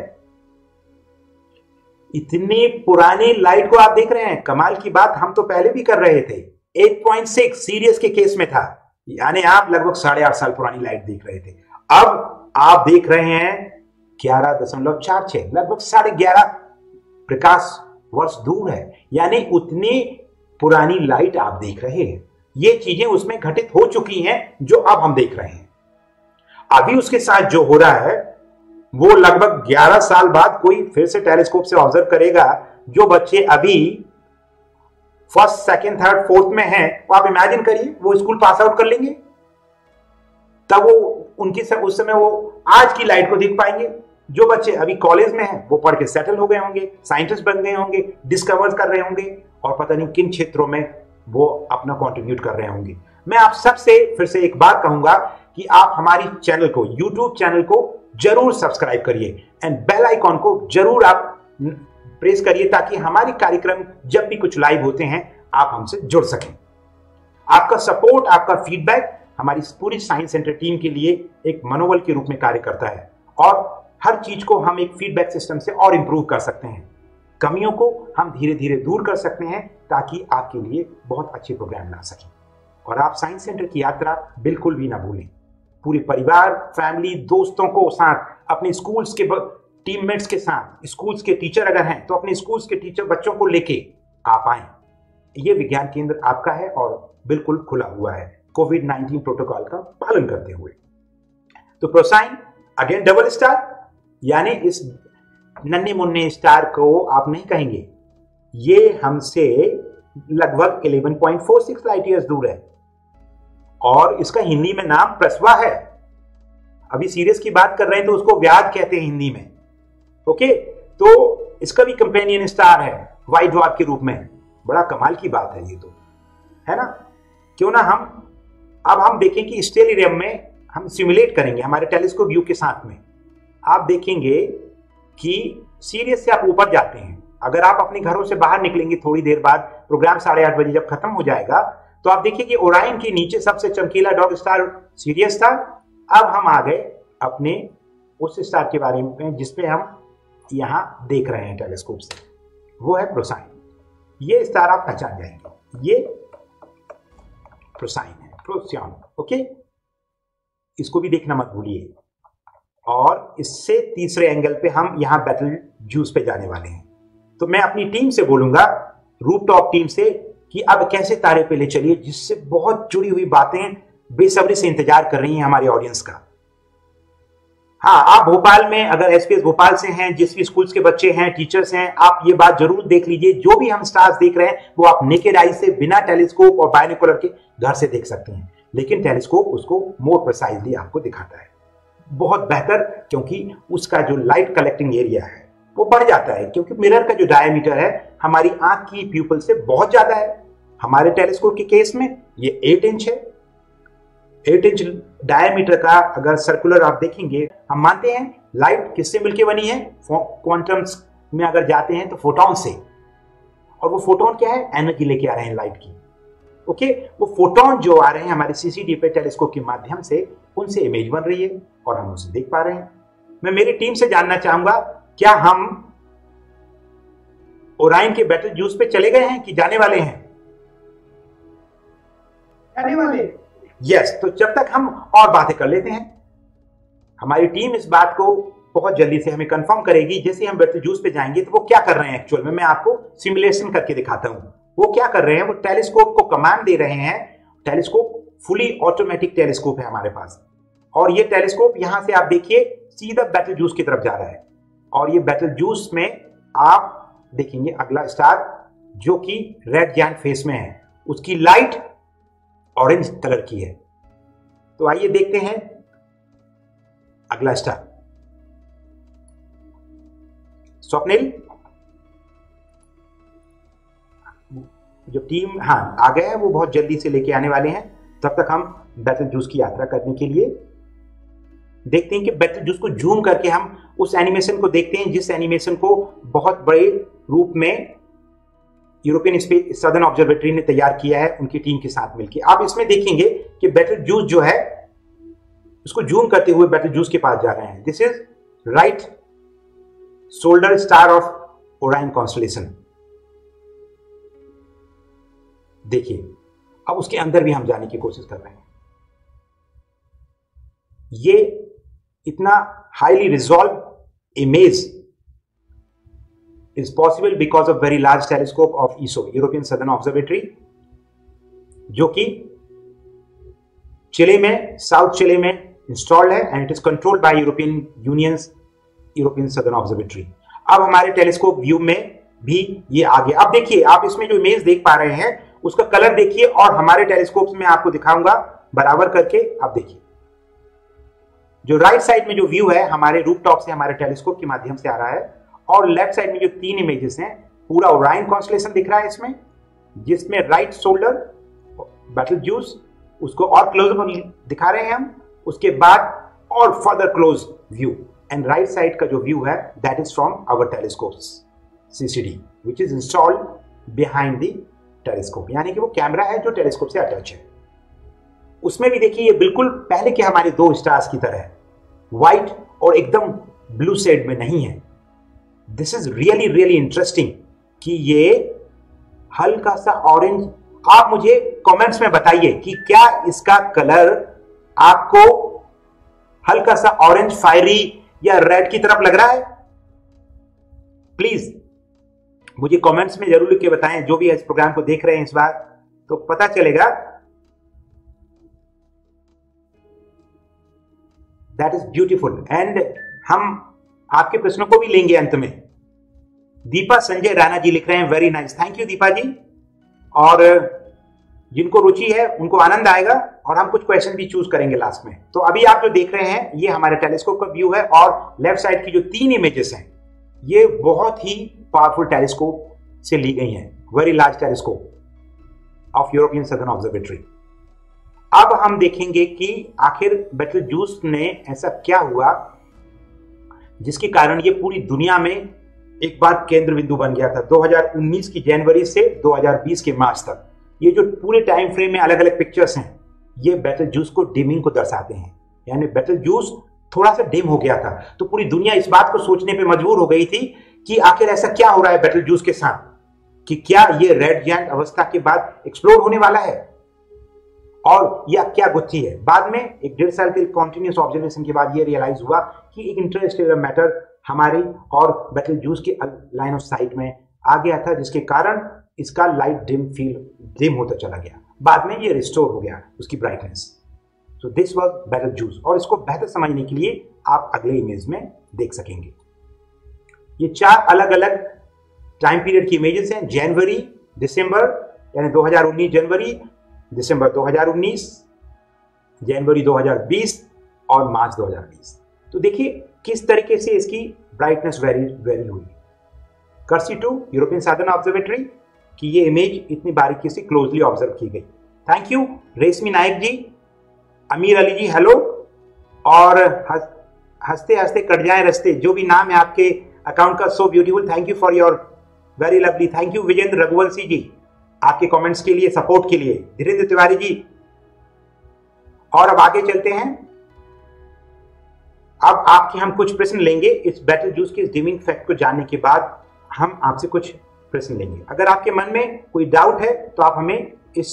इतनी पुरानी लाइट को आप देख रहे हैं। कमाल की बात, हम तो पहले भी कर रहे थे, 8.6 सीरियस के केस में था, यानी आप लगभग 8.5 साल पुरानी लाइट देख रहे थे। अब आप देख रहे हैं 11.46, लगभग 11.5 प्रकाश वर्ष दूर है, यानी उतनी पुरानी लाइट आप देख रहे हैं। ये चीजें उसमें घटित हो चुकी हैं जो अब हम देख रहे हैं। अभी उसके साथ जो हो रहा है वो लगभग 11 साल बाद कोई फिर से टेलीस्कोप से ऑब्जर्व करेगा। जो बच्चे अभी फर्स्ट, सेकंड, थर्ड, फोर्थ में हैं, वो आप इमेजिन करिए वो स्कूल पास आउट कर लेंगे, तब वो उनकी उस समय वो आज की लाइट को देख पाएंगे। जो बच्चे अभी कॉलेज में हैं वो पढ़ के सेटल हो गए होंगे, साइंटिस्ट बन गए होंगे, डिस्कवर कर रहे होंगे, और पता नहीं किन क्षेत्रों में वो अपना कंट्रीब्यूट कर रहे होंगे। मैं आप सबसे फिर से एक बार कहूंगा कि आप हमारी चैनल को, यूट्यूब चैनल को जरूर सब्सक्राइब करिए एंड बेल आइकॉन को जरूर आप प्रेस करिए, ताकि हमारे कार्यक्रम जब भी कुछ लाइव होते हैं आप हमसे जुड़ सकें। आपका सपोर्ट, आपका फीडबैक हमारी पूरी साइंस सेंटर टीम के लिए एक मनोबल के रूप में कार्य करता है, और हर चीज को हम एक फीडबैक सिस्टम से और इंप्रूव कर सकते हैं। कमियों को हम धीरे धीरे दूर कर सकते हैं, ताकि आपके लिए बहुत अच्छे प्रोग्राम ला सकें। और आप साइंस सेंटर की यात्रा बिल्कुल भी ना भूलें। पूरे परिवार, फैमिली, दोस्तों को साथ, अपने स्कूल्स के टीममेट्स के साथ, स्कूल्स के टीचर अगर हैं तो अपने स्कूल्स के टीचर बच्चों को लेके आप आएं। ये विज्ञान केंद्र आपका है और बिल्कुल खुला हुआ है, कोविड-19 प्रोटोकॉल का पालन करते हुए। तो प्रोसाइन अगेन डबल स्टार, यानी इस नन्हे मुन्ने स्टार को आप नहीं कहेंगे, ये हमसे लगभग 11.46 लाइट ईयर्स दूर है, और इसका हिंदी में नाम प्रसवा है। अभी सीरियस की बात कर रहे हैं तो उसको व्याध कहते हैं हिंदी में। ओके, तो इसका भी कंपेनियन स्टार है व्हाइट ड्वार्फ के रूप में। बड़ा कमाल की बात है ये तो, है ना। क्यों ना हम देखें कि स्टेलियम में हम सिमुलेट करेंगे हमारे टेलीस्कोप व्यू के साथ में। आप देखेंगे कि सीरियस से आप ऊपर जाते हैं। अगर आप अपने घरों से बाहर निकलेंगे थोड़ी देर बाद, प्रोग्राम 8:30 बजे जब खत्म हो जाएगा, तो आप देखिए कि ओरायन के नीचे सबसे चमकीला डॉग स्टार सीरियस था। अब हम आ गए अपने उस स्टार के बारे में जिसपे हम यहां देख रहे हैं टेलीस्कोप से, वो है प्रोसाइन। ये स्टार आप पहचान जाएंगे, ये प्रोसाइन है, प्रोसियन। ओके, इसको भी देखना मत भूलिए। और इससे तीसरे एंगल पे हम यहां बैटल जूस पे जाने वाले हैं। तो मैं अपनी टीम से बोलूंगा, रूफटॉप टीम से, कि अब कैसे तारे पे ले चलिए, जिससे बहुत जुड़ी हुई बातें बेसब्री से इंतजार कर रही हैं हमारे ऑडियंस का। हाँ, आप भोपाल में अगर एसपीएस भोपाल से हैं, जिस भी स्कूल्स के बच्चे हैं, टीचर्स हैं, आप ये बात जरूर देख लीजिए, जो भी हम स्टार्स देख रहे हैं वो आप नेकेड आई से, बिना टेलीस्कोप और बायनोकुलर के घर से देख सकते हैं। लेकिन टेलीस्कोप उसको मोर प्रिसाइजली आपको दिखाता है, बहुत बेहतर, क्योंकि उसका जो लाइट कलेक्टिंग एरिया है वो बढ़ जाता है, क्योंकि मिरर का जो डायमीटर है हमारी आंख की प्यूपल से बहुत ज्यादा है। हमारे टेलीस्कोप के केस में ये 8 इंच है। 8 इंच डायमीटर का अगर सर्कुलर आप देखेंगे, हम मानते हैं लाइट किससे मिलके बनी है, क्वांटम्स में अगर जाते हैं तो फोटोन से, और वो फोटोन क्या है, एनर्जी लेके आ रहे हैं लाइट की। ओके, वो फोटोन जो आ रहे हैं हमारे सीसीडी पे टेलीस्कोप के माध्यम से, उनसे इमेज बन रही है और हम उसे देख पा रहे हैं। मैं मेरी टीम से जानना चाहूंगा, क्या हम ओराइन के बैटल जूस पे चले गए हैं कि जाने वाले हैं? जाने वाले। यस, तो जब तक हम और बातें कर लेते हैं, हमारी टीम इस बात को बहुत जल्दी से हमें कंफर्म करेगी। जैसे हम बैटल जूस पे जाएंगे तो वो क्या कर रहे हैं एक्चुअल में, मैं आपको सिमुलेशन करके दिखाता हूं। वो क्या कर रहे हैं, वो टेलीस्कोप को कमांड दे रहे हैं। टेलीस्कोप फुली ऑटोमेटिक टेलीस्कोप है हमारे पास, और ये टेलीस्कोप यहां से आप देखिए सीधा बैटल जूस की तरफ जा रहा है, और ये बैटल जूस में आप देखेंगे अगला स्टार जो कि रेड जायंट फेस में है, उसकी लाइट ऑरेंज कलर की है। तो आइए देखते हैं अगला स्टार। स्वप्निल, जो टीम आ गए हैं वो बहुत जल्दी से लेके आने वाले हैं। तब तक हम बैटल जूस की यात्रा करने के लिए देखते हैं कि बैटल जूस को जूम करके हम उस एनिमेशन को देखते हैं जिस एनिमेशन को बहुत बड़े रूप में यूरोपियन स्पेस सदर्न ऑब्जर्वेटरी ने तैयार किया है उनकी टीम के साथ मिलकर। आप इसमें देखेंगे कि बैटल जूस जो है उसको जूम करते हुए बैटल जूस के पास जा रहे हैं। This is right shoulder star of Orion constellation. देखिए, अब उसके अंदर भी हम जाने की कोशिश कर रहे हैं। ये इतना highly resolve image is possible because of very large telescope of ESO, European Southern Observatory, जो कि चिले में, साउथ चिले में इंस्टॉल्ड है and it is controlled by European unions European Southern Observatory. अब हमारे टेलीस्कोप व्यू में भी ये आ गया। अब देखिए, आप इसमें जो इमेज देख पा रहे हैं उसका कलर देखिए और हमारे टेलीस्कोप में आपको दिखाऊंगा बराबर करके। आप देखिए, जो राइट साइड में जो व्यू है हमारे रूफटॉप से हमारे टेलीस्कोप के माध्यम से आ रहा है, और लेफ्ट साइड में जो 3 इमेजेस हैं पूरा ओराइन कॉन्स्टलेशन दिख रहा है इसमें, जिसमें राइट शोल्डर बैटल जूस, उसको और क्लोज दिखा रहे हैं हम, उसके बाद और further close view, and right side का जो व्यू है that is from our telescopes CCD which is installed behind the telescope, यानी कि वो कैमरा है जो टेलीस्कोप से अटैच है। उसमें भी देखिए ये बिल्कुल पहले के हमारे 2 स्टार्स की तरह है, व्हाइट और एकदम ब्लू शेड में नहीं है। This is really really interesting कि ये हल्का सा ऑरेंज। आप मुझे कमेंट्स में बताइए कि क्या इसका कलर आपको हल्का सा ऑरेंज फायरी या रेड की तरफ लग रहा है? प्लीज मुझे कमेंट्स में जरूर लिख के बताएं, जो भी इस प्रोग्राम को देख रहे हैं इस बार, तो पता चलेगा। That is beautiful. एंड हम आपके प्रश्नों को भी लेंगे अंत में। दीपा संजय राणा जी लिख रहे हैं very nice, thank you Deepa ji. और जिनको रुचि है उनको आनंद आएगा, और हम कुछ क्वेश्चन भी चूज करेंगे लास्ट में। तो अभी आप जो देख रहे हैं ये हमारे टेलीस्कोप का व्यू है, और लेफ्ट साइड की जो 3 इमेजेस हैं ये बहुत ही पावरफुल टेलीस्कोप से ली गई हैं, very large telescope of European Southern Observatory. अब हम देखेंगे कि आखिर बैटल जूस ने ऐसा क्या हुआ जिसके कारण ये पूरी दुनिया में एक बार केंद्र बिंदु बन गया था। 2019 की जनवरी से 2020 के मार्च तक ये जो पूरे टाइम फ्रेम में अलग अलग पिक्चर्स हैं ये बैटल जूस को डिमिंग को दर्शाते हैं, यानी बैटल जूस थोड़ा सा डिम हो गया था। तो पूरी दुनिया इस बात को सोचने पे मजबूर हो गई थी कि आखिर ऐसा क्या हो रहा है बैटल जूस के साथ, कि क्या ये रेड जायंट अवस्था के बाद एक्सप्लोड होने वाला है और या क्या गुत्थी है। बाद में एक 1.5 साल के कॉन्टिन्यूस ऑब्जर्वेशन के बाद ये रियलाइज हुआ कि एक इंटरस्टेलर मैटर हमारी और बैटल जूस के लाइन ऑफ साइट में आ गया था, जिसके कारण इसका लाइट डिम होता चला गया। बाद में ये रिस्टोर हो गया उसकी brightness. So this was battle juice, और इसको बेहतर समझने के लिए आप अगले इमेज में देख सकेंगे। ये 4 अलग अलग टाइम पीरियड की इमेजेस हैं, जनवरी, दिसंबर यानी 2019 जनवरी, दिसंबर 2019, जनवरी 2020 और मार्च 2020। तो देखिए किस तरीके से इसकी ब्राइटनेस वेरी हुई। कर्सी टू यूरोपियन सदर्न ऑब्जर्वेटरी की ये इमेज इतनी बारीकी से क्लोजली ऑब्जर्व की गई। थैंक यू रेशमी नायक जी, अमीर अली जी हेलो, और हंसते हंसते कट जाए रस्ते, जो भी नाम है आपके अकाउंट का, so beautiful, thank you for your very lovely, thank you Vijendra Raghuvanshi ji आपके कमेंट्स के लिए, सपोर्ट के लिए, धीरेन्द्र तिवारी जी। और अब आगे चलते हैं। अब आपके हम कुछ प्रश्न लेंगे इस बैटल जूस के डिमिंग फैक्ट को जानने के बाद हम आपसे कुछ प्रश्न लेंगे। अगर आपके मन में कोई डाउट है तो आप हमें इस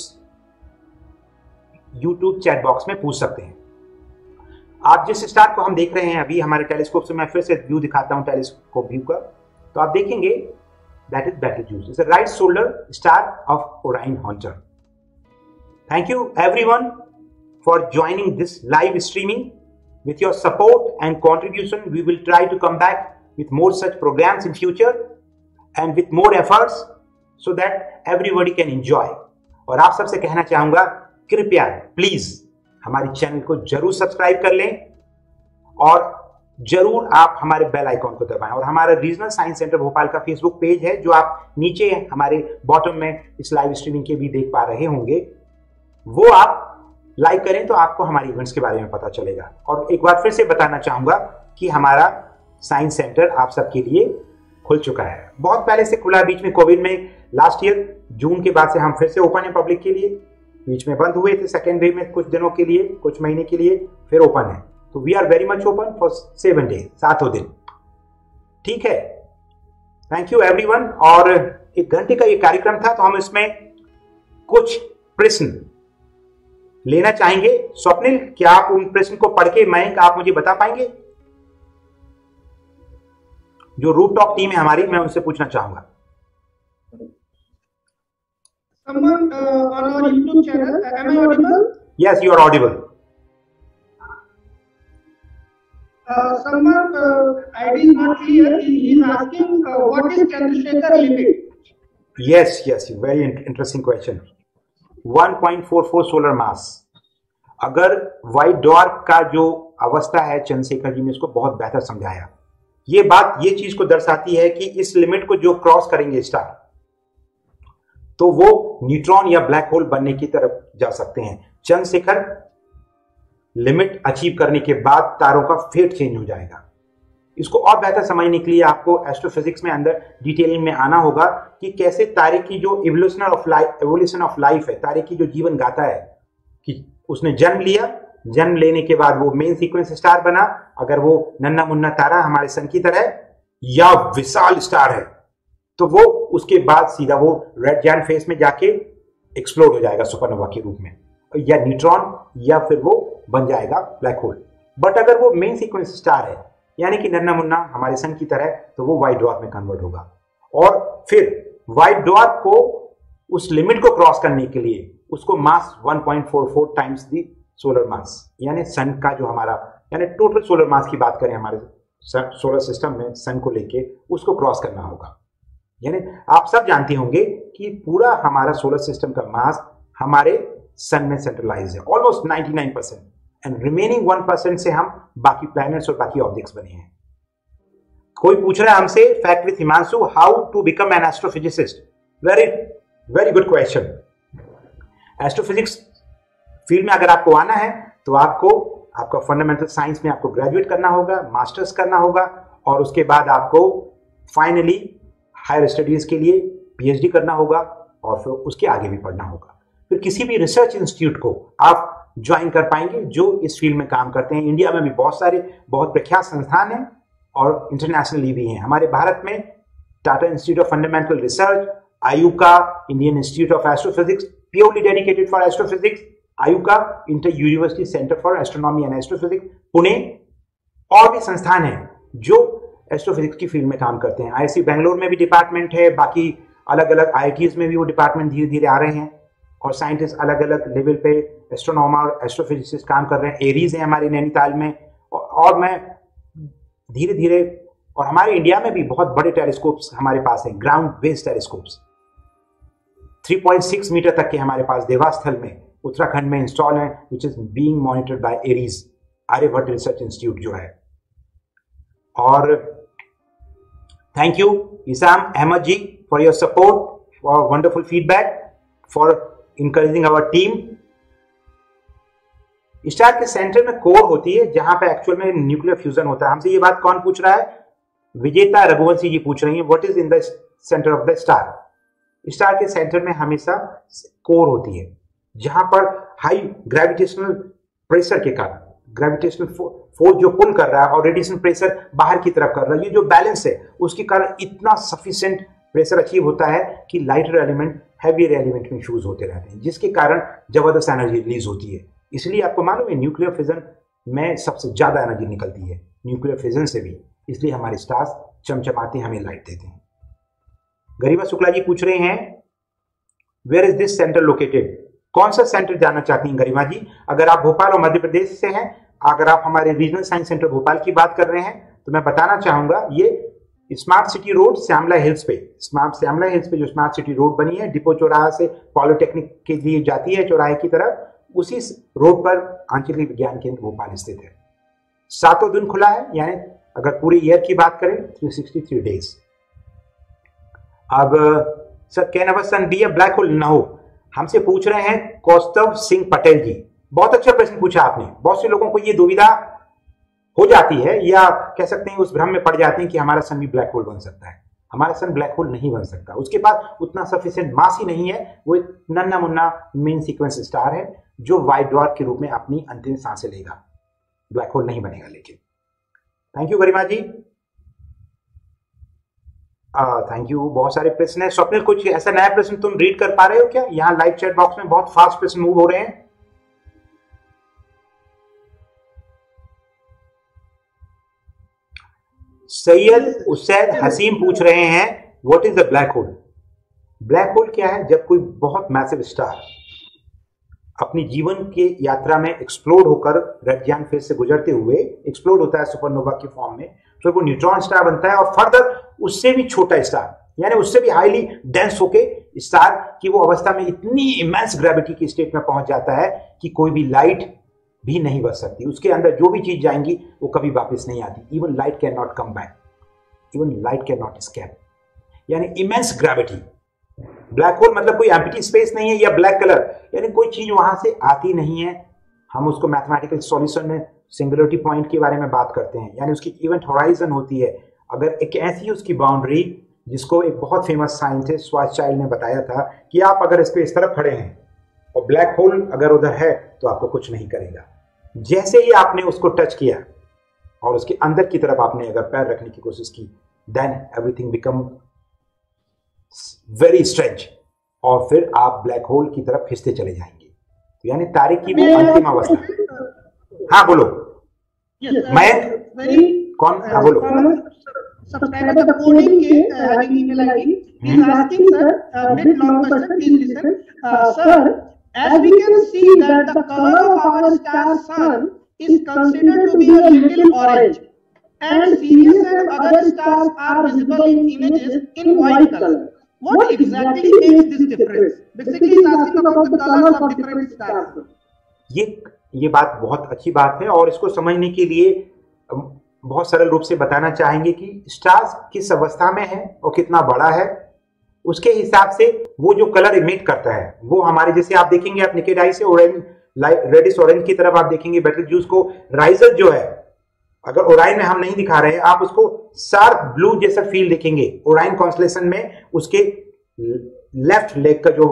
YouTube चैट बॉक्स में पूछ सकते हैं। आप जिस स्टार को हम देख रहे हैं अभी हमारे टेलीस्कोप से, मैं फिर से व्यू दिखाता हूं टेलीस्कोप व्यू का, तो आप देखेंगे that is Betelgeuse, it's a right shoulder star of Orion hunter. Thank you everyone for joining this live streaming. With your support and contribution, we will try to come back with more such programs in future and with more efforts so that everybody can enjoy. और आप सबसे कहना चाहूंगा, कृपया please हमारी channel को जरूर subscribe कर लें और जरूर आप हमारे बेल आइकॉन को दबाएं। और हमारा रीजनल साइंस सेंटर भोपाल का फेसबुक पेज है जो आप नीचे हमारे बॉटम में इस लाइव स्ट्रीमिंग के भी देख पा रहे होंगे, वो आप लाइक करें तो आपको हमारे इवेंट्स के बारे में पता चलेगा। और एक बार फिर से बताना चाहूंगा कि हमारा साइंस सेंटर आप सबके लिए खुल चुका है, बहुत पहले से खुला। बीच में कोविड में लास्ट ईयर जून के बाद से हम फिर से ओपन है पब्लिक के लिए। बीच में बंद हुए थे सेकेंड वेव में कुछ दिनों के लिए, कुछ महीने के लिए, फिर ओपन है। तो we are very much open for 7 days, 7 दिन। ठीक है, थैंक यू एवरीवन। और 1 घंटे का ये कार्यक्रम था, तो हम इसमें कुछ प्रश्न लेना चाहेंगे। स्वप्निल, क्या आप उन प्रश्न को पढ़ के मयंक आप मुझे बता पाएंगे? जो रूफटॉप टीम है हमारी, मैं उनसे पूछना चाहूंगा। Someone on our YouTube channel, am I audible? Yes, you are audible. Someone ID is not clear. He is asking what is Chandrasekhar limit? Yes, very interesting question. 1.44 solar मास। अगर white dwarf का जो अवस्था है, चंद्रशेखर जी ने इसको बहुत बेहतर समझाया। ये बात ये चीज को दर्शाती है कि इस लिमिट को जो क्रॉस करेंगे स्टार, तो वो न्यूट्रॉन या ब्लैक होल बनने की तरफ जा सकते हैं। चंद्रशेखर लिमिट अचीव करने के बाद तारों का फेट चेंज हो जाएगा। इसको और बेहतर समझने के लिए आपको एस्ट्रोफिजिक्स में अंदर डिटेलिंग में आना होगा कि कैसे तारे की जो एवोल्यूशन ऑफ लाइफ है, तारे की जो जीवन गाथा है, कि उसने जन्म लिया, जन्म लेने के बाद वो मेन सीक्वेंस स्टार बना। अगर वो नन्ना मुन्ना तारा हमारे सन की तरह या विशाल स्टार है, तो वो उसके बाद सीधा वो रेड जायंट फेस में जाके एक्सप्लोड हो जाएगा सुपरनोवा के रूप में, या न्यूट्रॉन, या फिर वो बन जाएगा ब्लैक होल। बट अगर वो मेन सीक्वेंस स्टार है, यानी कि नन्ना मुन्ना हमारे सन की तरह, तो वो व्हाइट ड्वार्फ में कन्वर्ट होगा। और फिर व्हाइट ड्वार्फ को उस लिमिट को क्रॉस करने के लिए उसको मास 1.44 टाइम्स दी सोलर मास, यानी सन का जो हमारा, यानी टोटल सोलर मास की बात करें हमारे सोलर सिस्टम में सन को लेके, उसको क्रॉस करना होगा। यानी आप सब जानते होंगे कि पूरा हमारा सोलर सिस्टम का मास हमारे सन में सेंट्रलाइज है, ऑलमोस्ट 99%, एंड रिमेनिंग 1% से हम बाकी प्लैनेट्स और बाकी ऑब्जेक्ट्स बने हैं। कोई पूछ रहा है हमसे, fact with Himanshu, how to become an astrophysicist? Very good question. Astrophysics field में अगर आपको आना है तो आपका फंडामेंटल साइंस में आपको ग्रेजुएट करना होगा, मास्टर्स करना होगा, और उसके बाद आपको फाइनली हायर स्टडीज के लिए पीएचडी करना होगा, और फिर उसके आगे भी पढ़ना होगा। फिर किसी भी रिसर्च इंस्टीट्यूट को आप ज्वाइन कर पाएंगे जो इस फील्ड में काम करते हैं। इंडिया में भी बहुत सारे बहुत प्रख्यात संस्थान हैं और इंटरनेशनली भी हैं। हमारे भारत में Tata institute of fundamental research, IUCAA, Indian institute of astrophysics purely dedicated for astrophysics, IUCAA inter university centre for astronomy and astrophysics Pune, और भी संस्थान हैं जो एस्ट्रोफिजिक्स की फील्ड में काम करते हैं। आईआईसी बेंगलोर में भी डिपार्टमेंट है, बाकी अलग अलग आईआईटीज में भी वो डिपार्टमेंट धीरे धीरे आ रहे हैं, और साइंटिस्ट अलग अलग लेवल पे एस्ट्रोनॉमर और एस्ट्रोफिजिसिस्ट काम कर रहे हैं। एरीज है हमारे नैनीताल में, और मैं धीरे धीरे, और हमारे इंडिया में भी बहुत बड़े टेलीस्कोप्स हमारे पास हैं, ग्राउंड बेस्ड टेलीस्कोप्स 3.6 मीटर तक के हमारे पास देवास्थल में उत्तराखंड में इंस्टॉल है, which is being monitored by ARIES, Aryabhatta research institute जो है। और thank you Isam Ahmed ji for your support, for wonderful feedback, for encouraging our team. Star के सेंटर में कोर होती है जहां पे एक्चुअल में न्यूक्लियर फ्यूजन होता है। हमसे ये बात कौन पूछ रहा है? विजेता रघुवंशी जी पूछ रही हैं, what is in the centre of the star? Star के सेंटर में हमेशा कोर होती है, जहां पर हाई ग्रेविटेशनल प्रेशर के कारण, ग्रेविटेशनल फोर्स जो पुल कर रहा है और रेडिएशन प्रेशर बाहर की तरफ कर रहा है, ये जो बैलेंस है उसके कारण इतना सफिशिएंट प्रेशर अचीव होता है कि लाइटर एलिमेंट हैवियर एलिमेंट में फ्यूज होते रहते हैं, जिसके कारण जबरदस्त एनर्जी रिलीज होती है। इसलिए आपको मालूम है न्यूक्लियर फिजन में सबसे ज्यादा एनर्जी निकलती है, न्यूक्लियर फिजन से भी, इसलिए हमारे स्टार्स चमचमाते हमें लाइट देते हैं। गरिमा शुक्ला जी पूछ रहे हैं, where is this centre located? कौन सा सेंटर जानना चाहती हैं गरिमा जी? अगर आप भोपाल और मध्य प्रदेश से हैं, अगर आप हमारे रीजनल साइंस सेंटर भोपाल की बात कर रहे हैं, तो मैं बताना चाहूंगा ये smart city road Shyamla Hills पे, श्यामला हिल्स पे जो स्मार्ट सिटी रोड बनी है, डिपो चौराहा से पॉलिटेक्निक के लिए जाती है चौराहे की तरफ, उसी रोड पर आंचलिक विज्ञान केंद्र भोपाल स्थित है। 7 दिन खुला है, यानी अगर पूरे ईयर की बात करें 363 डेज। अब sir can our sun be a black hole? No. हमसे पूछ रहे हैं कौस्तव सिंह पटेल जी। बहुत अच्छा प्रश्न पूछा आपने। बहुत से लोगों को ये दुविधा हो जाती है या कह सकते हैं उस भ्रम में पड़ जाते हैं कि हमारा सन भी ब्लैक होल बन सकता है। हमारा सन ब्लैक होल नहीं बन सकता, उसके पास उतना सफिशिएंट मास ही नहीं है। वो एक नन्ना मुन्ना मेन सीक्वेंस स्टार है जो व्हाइट ड्वार्फ के रूप में अपनी अंतिम सांसें लेगा, ब्लैक होल नहीं बनेगा। लेकिन thank you Garima ji, thank you. बहुत सारे प्रश्न है। स्वप्निल, कुछ ऐसा नया प्रश्न तुम रीड कर पा रहे हो क्या? यहाँ लाइव चैट बॉक्स में बहुत फास्ट प्रश्न मूव हो रहे हैं। सैयद उसैद हसीम पूछ रहे हैं what is the black hole? Black hole क्या है? जब कोई बहुत मैसिव स्टार अपनी जीवन के यात्रा में एक्सप्लोड होकर रेड जायंट फेज से गुजरते हुए एक्सप्लोड होता है सुपरनोवा की फॉर्म में, फिर वो न्यूट्रॉन स्टार बनता है और फर्दर उससे भी छोटा स्टार, यानी उससे भी हाईली डेंस होके स्टार की वो अवस्था में इतनी इमेंस ग्रेविटी की स्टेट में पहुंच जाता है कि कोई भी लाइट भी नहीं बच सकती। उसके अंदर जो भी चीज जाएंगी वो कभी वापस नहीं आती। Even light can not come back, even light can not escape, यानी इमेंस ग्रेविटी। ब्लैक होल मतलब कोई एम्प्टी स्पेस नहीं है या ब्लैक कलर, यानी कोई चीज वहां से आती नहीं है। हम उसको मैथमेटिकल सॉल्यूशन में सिंगुलरिटी पॉइंट के बारे में बात करते हैं, यानी उसकी इवेंट होराइजन होती है। अगर एक ऐसी उसकी बाउंड्री, जिसको एक बहुत फेमस साइंटिस्ट श्वार्ज़चाइल्ड ने बताया था कि आप अगर इस पे इस तरफ खड़े हैं और ब्लैक होल अगर उधर है तो आपको कुछ नहीं करेगा। जैसे ही आपने उसको टच किया और उसके अंदर की तरफ आपने अगर पैर रखने की कोशिश की, then everything become very strange, और फिर आप ब्लैक होल की तरफ खिंचते चले जाएंगे। तो यानी तारीख की वो अंतिम अवस्था। हाँ बोलो। मैं कौन? हाँ बोलो। Subscriber the coding having email ID. He is asking sir, bit long question. Please listen. Sir, as we can see that the color of our star sun is considered to be a little orange, and Sirius and other stars are visible in images in white color. What exactly makes this difference? Basically, he is asking about the colors of different stars. ये बात बहुत अच्छी बात है और इसको समझने के लिए बहुत सरल रूप से बताना चाहेंगे कि स्टार्स किस अवस्था में है और कितना बड़ा है, उसके हिसाब से वो जो कलर इमिट करता है वो हमारे, जैसे आप देखेंगे आप नेकेड आई से ऑरेंज, रेडिश ऑरेंज की तरफ आप देखेंगे बेटल ज्यूस को, राइजर जो है अगर ओराइन में हम नहीं दिखा रहे हैं, आप उसको शार्प ब्लू जैसा फील देखेंगे। ओराइन कॉन्स्टलेशन में उसके लेफ्ट लेग का जो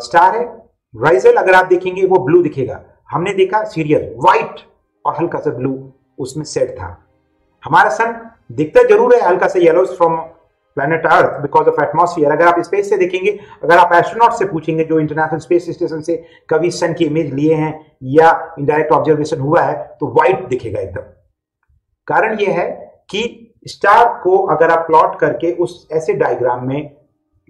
स्टार है राइजल, अगर आप देखेंगे वो ब्लू दिखेगा। हमने देखा सीरियल व्हाइट और हल्का सा ब्लू उसमें सेट था। हमारा सन दिखता जरूर है हल्का सा yellow from planet earth because of atmosphere. अगर आप स्पेस से देखेंगे, अगर आप एस्ट्रोनॉट से पूछेंगे जो इंटरनेशनल स्पेस स्टेशन से कभी सन की इमेज लिए हैं या इनडायरेक्ट ऑब्जर्वेशन हुआ है, तो व्हाइट दिखेगा एकदम। कारण यह है कि स्टार को अगर आप प्लॉट करके उस ऐसे डायग्राम में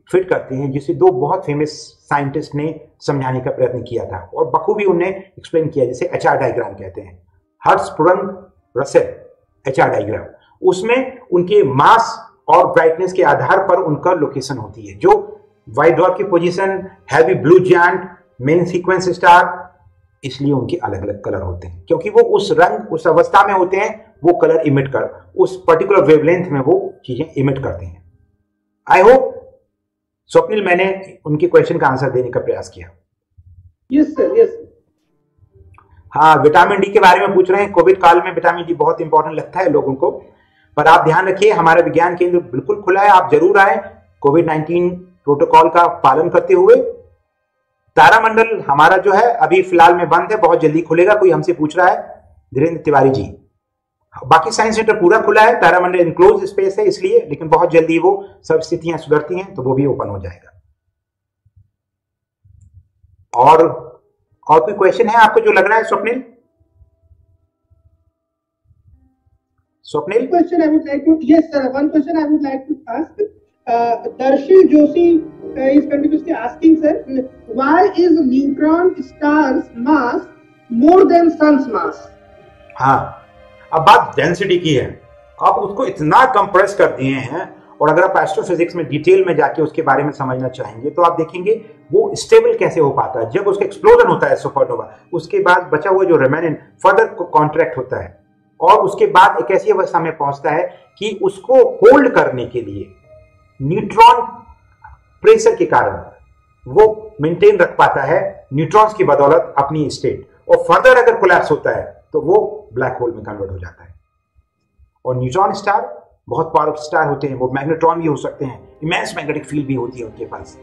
फिट करते हैं जिसे दो बहुत फेमस साइंटिस्ट ने समझाने का प्रयत्न किया था और बखूबी उन्हें एक्सप्लेन किया, जिसे एचआर डायग्राम कहते हैं, हर्ट्ज़बर्ग रसेल एचआर डायग्राम। उसमें उनके मास और ब्राइटनेस के आधार पर उनका लोकेशन होती है। जो व्हाइट ड्वार्फ की position, heavy blue giant, main sequence star, इसलिए उनके अलग अलग कलर होते हैं क्योंकि वो उस रंग, उस अवस्था में होते हैं, वो कलर इमिट कर, उस पर्टिकुलर वेवलेंथ में वो चीजें इमिट करते हैं। आई होप स्वप्निल मैंने उनके क्वेश्चन का आंसर देने का प्रयास किया। Yes sir, yes. हाँ, विटामिन डी के बारे में पूछ रहे हैं। कोविड काल में विटामिन डी बहुत इंपॉर्टेंट लगता है लोगों को, पर आप ध्यान रखिए हमारा विज्ञान केंद्र बिल्कुल खुला है, आप जरूर आए कोविड-19 प्रोटोकॉल का पालन करते हुए। तारामंडल हमारा जो है अभी फिलहाल में बंद है, बहुत जल्दी खुलेगा। कोई हमसे पूछ रहा है, धीरेन्द्र तिवारी जी। बाकी साइंस सेंटर पूरा खुला है, तारामंडल इनक्लोज स्पेस है इसलिए, लेकिन बहुत जल्दी वो सब स्थितियां सुधरती हैं तो वो भी ओपन हो जाएगा। और कोई क्वेश्चन है आपको जो लग रहा है Swapnil? Swapnil, question I would like to, yes sir, one question I would like to ask. Darshil Joshi is continuously asking sir, why is neutron star's mass more than sun's mass? हाँ, अब बात डेंसिटी की है। आप उसको इतना कंप्रेस कर दिए हैं और अगर आप एस्ट्रोफिजिक्स में डिटेल में जाके उसके बारे में समझना चाहेंगे तो आप देखेंगे वो स्टेबल कैसे हो पाता है। जब उसका एक्सप्लोजन होता है सुपरनोवा, उसके बाद बचा हुआ जो रिमेनेंट फर्दर कॉन्ट्रैक्ट होता है और उसके बाद एक ऐसी अवस्था में पहुंचता है कि उसको होल्ड करने के लिए न्यूट्रॉन प्रेशर के कारण वो मेंटेन रख पाता है न्यूट्रॉन्स की बदौलत अपनी स्टेट, और फर्दर अगर कोलैप्स होता है तो वो ब्लैक होल में कन्वर्ट हो जाता है। और न्यूट्रॉन स्टार बहुत पावरफुल स्टार होते हैं, वो मैग्नेट्रॉन भी हो सकते हैं, इमेंस मैग्नेटिक फील्ड भी होती है उनके पास।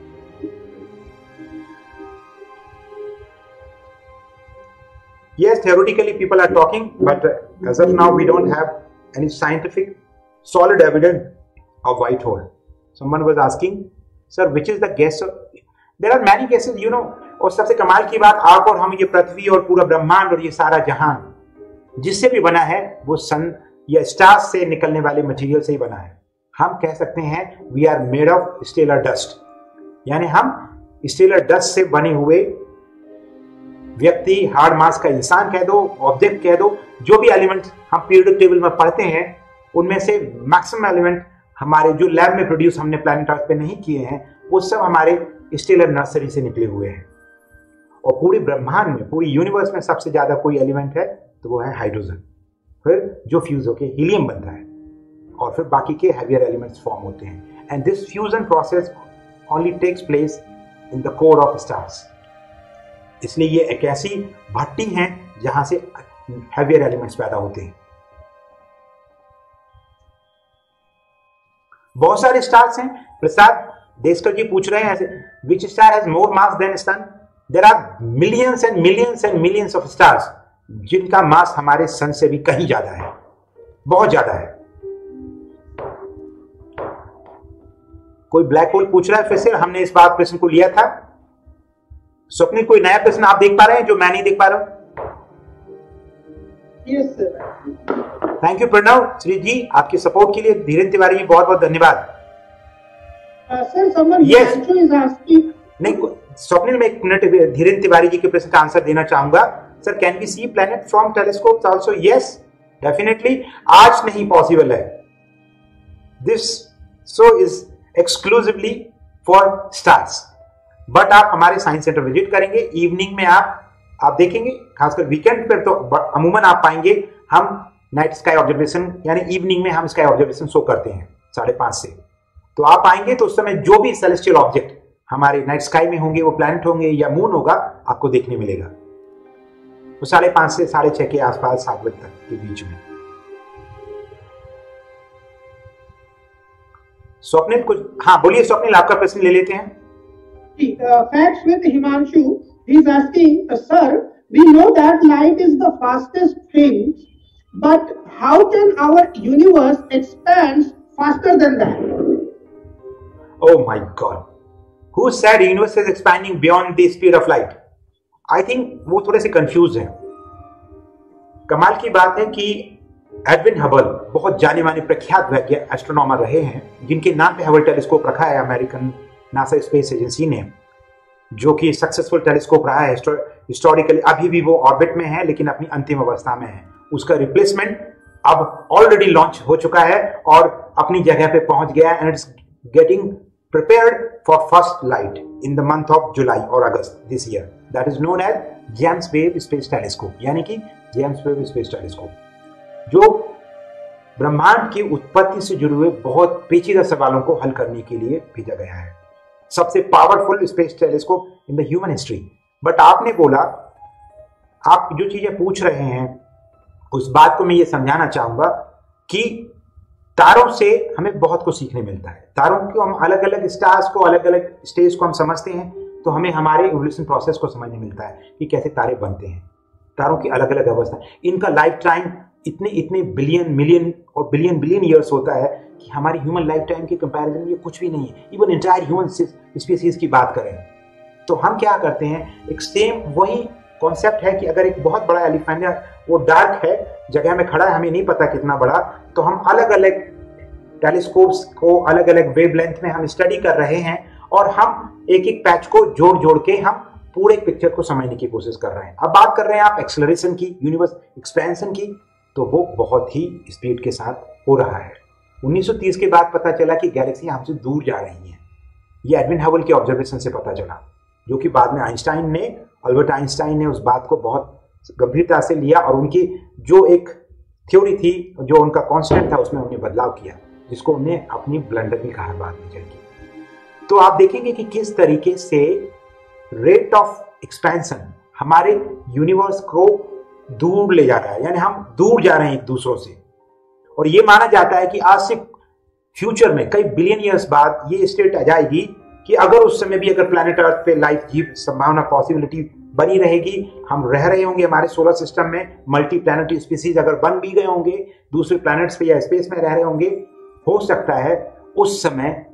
Yes, theoretically people are talking, but as of now we don't have any scientific solid evidence of white hole. Someone was asking, sir, which is the guess? There are many guesses, you know. और सबसे कमाल की बात, आप और हम, ये पृथ्वी और पूरा ब्रह्मांड और ये सारा जहान जिससे भी बना है वो सन या स्टार्स से निकलने वाले मटेरियल से ही बना है। हम कह सकते हैं we are made of stellar dust, यानी हम स्टेलर डस्ट से बने हुए व्यक्ति, हार्ड मास का इंसान कह दो, ऑब्जेक्ट कह दो, जो भी एलिमेंट हम पीरियोडिक टेबल में पढ़ते हैं उनमें से मैक्सिमम एलिमेंट हमारे जो लैब में प्रोड्यूस हमने प्लैनेट अर्थ पे नहीं किए हैं वो सब हमारे स्टेलर नर्सरी से निकले हुए हैं। और पूरी ब्रह्मांड में, पूरी यूनिवर्स में सबसे ज्यादा कोई एलिमेंट है तो वो है हाइड्रोजन, फिर जो फ्यूज होके हीलियम बनता है और फिर बाकी के हैवियर एलिमेंट्स फॉर्म होते हैं। And this fusion process only takes place in the core of stars. इसलिए ये एक ऐसी भट्टी है जहां से हैवियर एलिमेंट्स पैदा होते हैं। बहुत सारे स्टार्स हैं। प्रसाद देशकर जी पूछ रहे हैं ऐसे, which star has more mass than sun? There are millions and millions and millions of stars जिनका मास हमारे सन से भी कहीं ज्यादा है, बहुत ज्यादा है। कोई ब्लैक होल पूछ रहा है फिर से, हमने इस बार प्रश्न को लिया था। स्वप्निल, कोई नया प्रश्न आप देख पा रहे हैं जो मैं नहीं देख पा रहा हूं? Yes sir. Thank you Pranav Shri ji, आपके सपोर्ट के लिए। धीरेन्द्र तिवारी जी बहुत बहुत धन्यवाद। Sir someone Himanshu is asking, नहीं स्वप्निल, मैं एक मिनट धीरेन्द्र तिवारी जी के प्रश्न का आंसर देना चाहूंगा। Sir, can we see planet from telescope also? Yes definitely. आज नहीं पॉसिबल है, this show is exclusively for stars, but आप हमारे साइंस सेंटर विजिट करेंगे, इवनिंग में आप देखेंगे, खासकर वीकेंड पर तो अमूमन आप पाएंगे हम नाइट स्काई ऑब्जर्वेशन, यानी इवनिंग में हम स्काई ऑब्जर्वेशन शो करते हैं 5:30 से। तो आप आएंगे तो उस समय जो भी सेलेस्टियल ऑब्जेक्ट हमारे नाइट स्काई में होंगे, वो प्लैनेट होंगे या मून होगा, आपको देखने मिलेगा। तो 5:30 से 6:30 के आसपास 7 बजे तक के बीच में। स्वप्निल कुछ, हाँ बोलिए स्वप्निल, आपका प्रश्न ले लेते हैं। Facts with Himanshu, he is asking, sir, we know that light is the fastest thing, but how can our universe expand faster than that? Oh my God, who said universe is expanding beyond the speed of light? I think वो थोड़े से confuse हैं। कमाल की बात है कि Edwin Hubble बहुत जाने माने प्रख्यात वैज्ञानिक एस्ट्रोनॉमर रहे हैं, जिनके नाम पे हबल टेलीस्कोप रखा है अमेरिकन नासा स्पेस एजेंसी ने, जो कि सक्सेसफुल टेलीस्कोप रहा है हिस्टोरिकली। अभी भी वो ऑर्बिट में है लेकिन अपनी अंतिम अवस्था में है। उसका रिप्लेसमेंट अब ऑलरेडी लॉन्च हो चुका है और अपनी जगह पे पहुंच गया है, and it's getting prepared for first light in the month of July और August this year. That is known as James Webb space telescope, यानी कि जेम्स वेब स्पेस टेलीस्कोप, जो ब्रह्मांड की उत्पत्ति से जुड़े हुए बहुत पेचीदा सवालों को हल करने के लिए भेजा गया है। सबसे powerful space telescope in the human history. But आपने बोला, आप जो चीजें पूछ रहे हैं उस बात को मैं ये समझाना चाहूंगा कि तारों से हमें बहुत कुछ सीखने मिलता है। तारों को हम अलग अलग स्टार्स को, अलग अलग स्टेज को हम समझते हैं तो हमें हमारे इवोल्यूशन प्रोसेस को समझने मिलता है कि कैसे तारे बनते हैं, तारों की अलग अलग अवस्था, इनका लाइफ टाइम इतने बिलियन मिलियन और बिलियन ईयर्स होता है कि हमारी ह्यूमन लाइफ टाइम के कंपैरिजन में ये कुछ भी नहीं है। इवन एंटायर ह्यूमन स्पीसीज की बात करें तो हम क्या करते हैं, एक सेम वही कॉन्सेप्ट है कि अगर एक बहुत बड़ा एलिफेंट है, वो डार्क है, जगह में खड़ा है, हमें नहीं पता कितना बड़ा, तो हम अलग अलग टेलीस्कोप्स को अलग अलग वेवलेंथ में हम स्टडी कर रहे हैं और हम एक एक पैच को जोड़ के हम पूरे पिक्चर को समझने की कोशिश कर रहे हैं। अब बात कर रहे हैं आप एक्सेलरेशन की, यूनिवर्स एक्सपेंशन की, तो वो बहुत ही स्पीड के साथ हो रहा है। 1930 के बाद पता चला कि गैलेक्सी हमसे दूर जा रही हैं। ये एडविन हबल के ऑब्जर्वेशन से पता चला, जो कि बाद में अल्बर्ट आइंस्टाइन ने उस बात को बहुत गंभीरता से लिया और उनकी जो एक थ्योरी थी, जो उनका कांस्टेंट था, उसमें उन्हें बदलाव किया, जिसको उन्हें अपनी ब्लंडर भी कहा बाद में चल के। तो आप देखेंगे कि किस तरीके से रेट ऑफ एक्सपेंशन हमारे यूनिवर्स को दूर ले जा रहा है, यानी हम दूर जा रहे हैं एक दूसरों से। और ये माना जाता है कि आज से फ्यूचर में कई बिलियन ईयर्स बाद ये स्टेट आ जाएगी कि अगर उस समय भी अगर प्लैनेट अर्थ पे लाइफ जीव संभावना पॉसिबिलिटी बनी रहेगी, हम रह रहे होंगे हमारे सोलर सिस्टम में, मल्टी प्लैनेटरी स्पीसीज अगर बन भी गए होंगे, दूसरे प्लैनेट्स पे या स्पेस में रह रहे होंगे, हो सकता है उस समय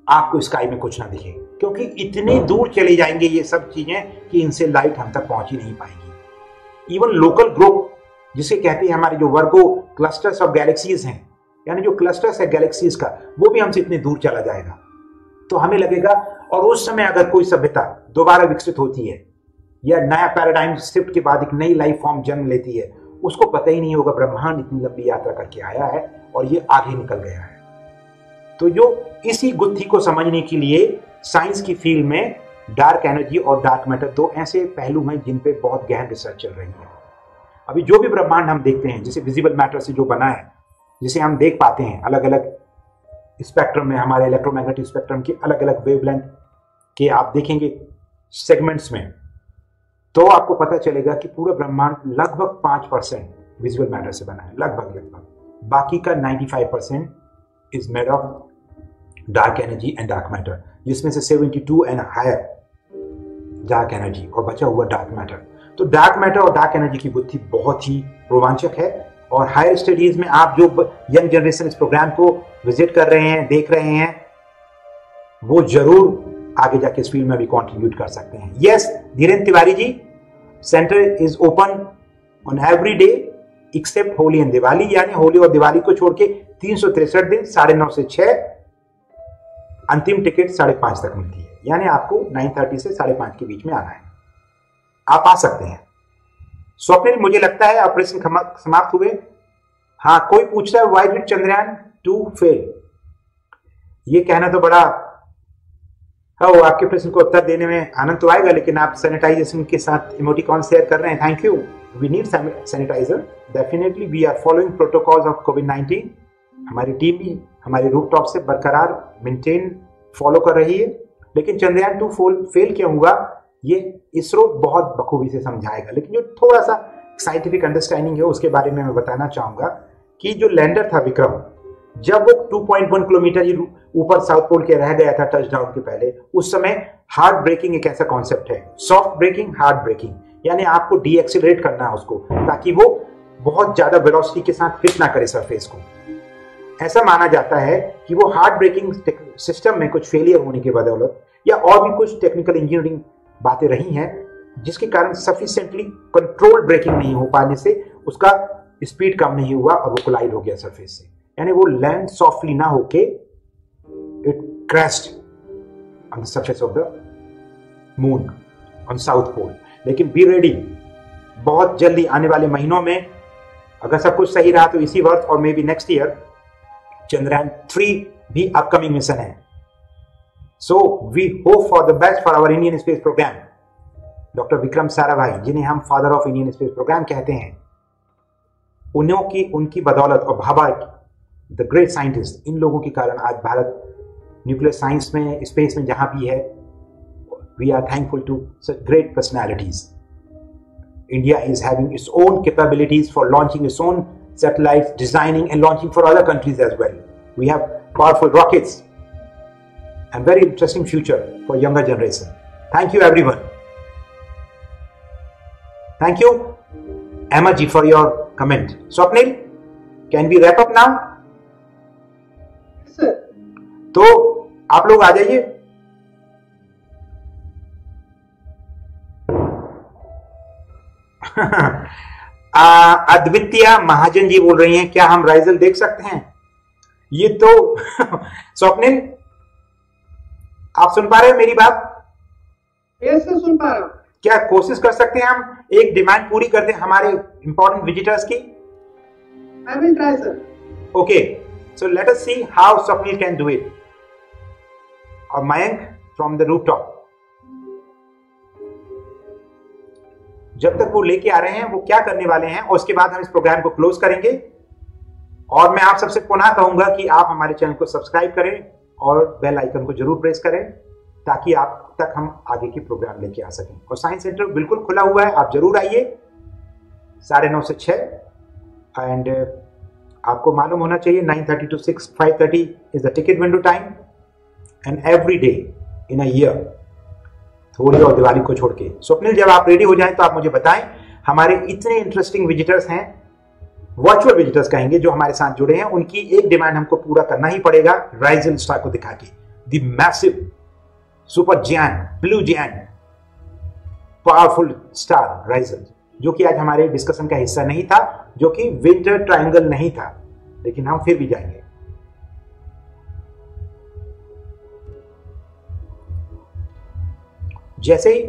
आपको स्काई में कुछ ना दिखे, क्योंकि इतने दूर चले जाएंगे ये सब चीजें कि इनसे लाइट हम तक पहुंच ही नहीं पाएगी। इवन लोकल ग्रुप जिसे कहते हैं हमारे जो वर्गो क्लस्टर्स ऑफ गैलेक्सीज हैं, यानी जो क्लस्टर्स है गैलेक्सीज का, वो भी हमसे इतने दूर चला जाएगा। तो हमें लगेगा, और उस समय अगर कोई सभ्यता दोबारा विकसित होती है या नया पैराडाइम शिफ्ट के बाद एक नई लाइफ फॉर्म जन्म लेती है, उसको पता ही नहीं होगा ब्रह्मांड इतनी लंबी यात्रा करके आया है और ये आगे निकल गया है। तो जो इसी गुत्थी को समझने के लिए साइंस की फील्ड में डार्क एनर्जी और डार्क मैटर दो ऐसे पहलू हैं जिन पे बहुत गहन रिसर्च चल रही है। अभी जो भी ब्रह्मांड हम देखते हैं, जिसे विजिबल मैटर से जो बना है, जिसे हम देख पाते हैं अलग अलग स्पेक्ट्रम में, हमारे इलेक्ट्रोमैग्नेटिक स्पेक्ट्रम के अलग अलग वेवलेंथ के आप देखेंगे सेगमेंट्स में, तो आपको पता चलेगा कि पूरा ब्रह्मांड लगभग 5% विजुअल मैटर से बना है, लगभग। बाकी का 95% is made of dark energy and dark matter, जिसमें से 72 एंड हायर डार्क एनर्जी और बचा हुआ डार्क मैटर। तो डार्क मैटर और डार्क एनर्जी की बुद्धि बहुत ही रोमांचक है, और हायर स्टडीज में आप जो यंग जनरेशन इस प्रोग्राम को विजिट कर रहे हैं, देख रहे हैं, वो जरूर आगे जाके इस फील्ड में भी कंट्रीब्यूट कर सकते हैं। Yes, Dhirendra Tiwari ji, centre is open on every day except Holi and Diwali, यानी होली और दिवाली को छोड़ के 363 दिन 9:30 से 6, अंतिम टिकट 5:30 तक मिलती है, यानी आपको 9:30 से 5:30 के बीच में आना है, आप आ सकते हैं। स्वप्निल, मुझे लगता है ऑपरेशन समाप्त हुए। हाँ, कोई पूछ रहा है व्हाई डिड चंद्रयान 2 फेल। ये कहना तो बड़ा, हाँ, वो आपके प्रश्न को उत्तर देने में आनंद तो आएगा, लेकिन आप सैनिटाइजेशन के साथ इमोटिकॉन शेयर कर रहे हैं, thank you. We need sanitiser, definitely we are following protocols of कोविड-19। हमारी टीम भी हमारे रूफटॉप से बरकरार मेंटेन फॉलो कर रही है। लेकिन चंद्रयान 2 फेल क्यों हुआ, ये इसरो बहुत बखूबी से समझाएगा, लेकिन जो थोड़ा सा साइंटिफिक अंडरस्टैंडिंग है उसके बारे में मैं बताना चाहूंगा कि जो लैंडर था विक्रम, जब वो 2.1 किलोमीटर ही ऊपर साउथ पोल के रह गया था टचडाउन के पहले, उस समय हार्ड ब्रेकिंग एक ऐसा कॉन्सेप्ट है, सॉफ्ट ब्रेकिंग, हार्ड ब्रेकिंग, यानी आपको डीएक्सिलरेट करना है उसको, ताकि वो बहुत ज्यादा वेलोसिटी के साथ हिट ना करे सरफेस को। ऐसा माना जाता है कि वो हार्ड ब्रेकिंग सिस्टम में कुछ फेलियर होने के बदौलत या और भी कुछ टेक्निकल इंजीनियरिंग बातें रही हैं, जिसके कारण सफिशिएंटली कंट्रोल्ड ब्रेकिंग नहीं हो पाने से उसका स्पीड कम नहीं हुआ और वो कोलाइड हो गया सरफेस से, यानी वो लैंड सॉफ्टली ना होके it crashed on the surface of the moon on south pole. लेकिन बी रेडी, बहुत जल्दी आने वाले महीनों में अगर सब कुछ सही रहा तो इसी वर्ष और may be next year Chandrayaan 3 भी अपकमिंग मिशन है। So we hope for the best for our Indian space program. Doctor Vikram Sarabhai, जिन्हें हम father of Indian space programme कहते हैं, उनकी बदौलत और भाभा द ग्रेट साइंटिस्ट, इन लोगों के कारण आज भारत न्यूक्लियर साइंस में, स्पेस में जहां भी है, we are thankful to such great personalities. India is having its own capabilities for launching its own satellites, designing and launching for other countries as well. We have powerful rockets and very interesting future for younger generation. Thank you everyone. Thank you Emma ji for your comment. Swapnil, can we wrap up now? Yes, sir. तो आप लोग आ जाइए। अद्वितीय महाजन जी बोल रही हैं, क्या हम राइजल देख सकते हैं? ये तो स्वप्निल, आप सुन पा रहे हो मेरी बात? यस सर, सुन पा रहा हूं। क्या कोशिश कर सकते हैं हम एक डिमांड पूरी कर दें हमारे इंपॉर्टेंट विजिटर्स की? I will try sir. Okay, So let us see how Swapnil can do it. Or Mayank from the rooftop. जब तक वो लेके आ रहे हैं वो क्या करने वाले हैं, और उसके बाद हम इस प्रोग्राम को क्लोज करेंगे। और मैं आप सबसे पुनः कहूंगा कि आप हमारे चैनल को सब्सक्राइब करें और बेल आइकन को जरूर प्रेस करें ताकि आप तक हम आगे की प्रोग्राम लेके आ सकें। और साइंस सेंटर बिल्कुल खुला हुआ है, आप जरूर आइए 9:30 से 6। एंड आपको मालूम होना चाहिए 9:30 to 6, 5:30 is the ticket window time. And every day in a year, Holi और दिवाली को छोड़ के। स्वप्निल, जब आप रेडी हो जाएं तो आप मुझे बताएं। हमारे इतने इंटरेस्टिंग विजिटर्स हैं, वर्चुअल विजिटर्स कहेंगे, जो हमारे साथ जुड़े हैं, उनकी एक डिमांड हमको पूरा करना ही पड़ेगा राइजल स्टार को दिखा के। The massive super giant, blue giant, powerful star Rigel, जो कि आज हमारे डिस्कशन का हिस्सा नहीं था, जो कि विंटर ट्रायंगल नहीं था, लेकिन हम फिर भी जाएंगे। जैसे ही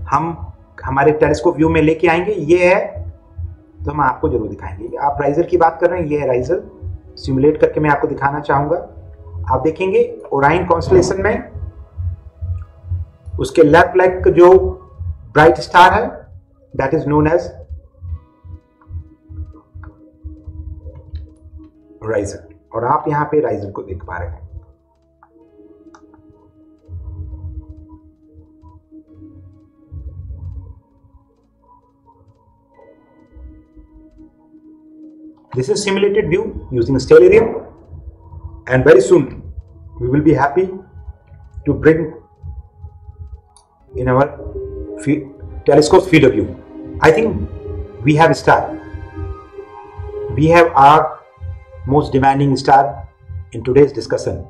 हम हमारे टेलीस्कोप व्यू में लेके आएंगे, ये है, तो हम आपको जरूर दिखाएंगे। आप राइजल की बात कर रहे हैं, ये है राइजल। सिमुलेट करके मैं आपको दिखाना चाहूंगा। आप देखेंगे ओराइन कॉन्स्टलेशन में उसके लेफ्ट लेग जो ब्राइट स्टार है, दैट इज नोन एज राइजल। और आप यहां पे राइजल को देख पा रहे हैं। This is simulated view using Stellarium, and very soon we will be happy to bring in our telescope field of view. I think we have a star. We have our most demanding star in today's discussion.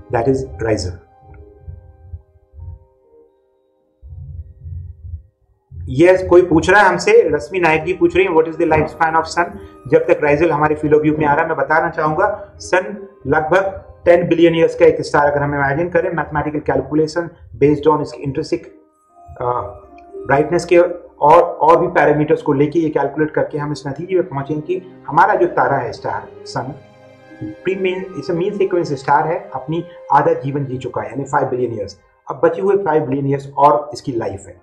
That is Riser. Yes, कोई पूछ रहा है हमसे, रश्मि नायक जी पूछ रही है what is the life span of sun. जब तक राइजल हमारे फील्ड ऑफ व्यू में आ रहा है, मैं बताना चाहूंगा सन लगभग 10 बिलियन ईयर्स का एक स्टार अगर हम इमेजिन करें, मैथमेटिकल कैलकुलेशन बेस्ड ऑन इसकी इंट्रिंसिक ब्राइटनेस के और भी पैरामीटर्स को लेके ये कैलकुलेट करके हम इस नतीजे पे पहुंचेंगे कि हमारा जो तारा है स्टार सन, इस मेन सीक्वेंस स्टार है, अपनी आधा जीवन जी चुका है, यानी 5 बिलियन ईयर्स। अब बचे हुए 5 बिलियन ईयर्स और इसकी लाइफ है।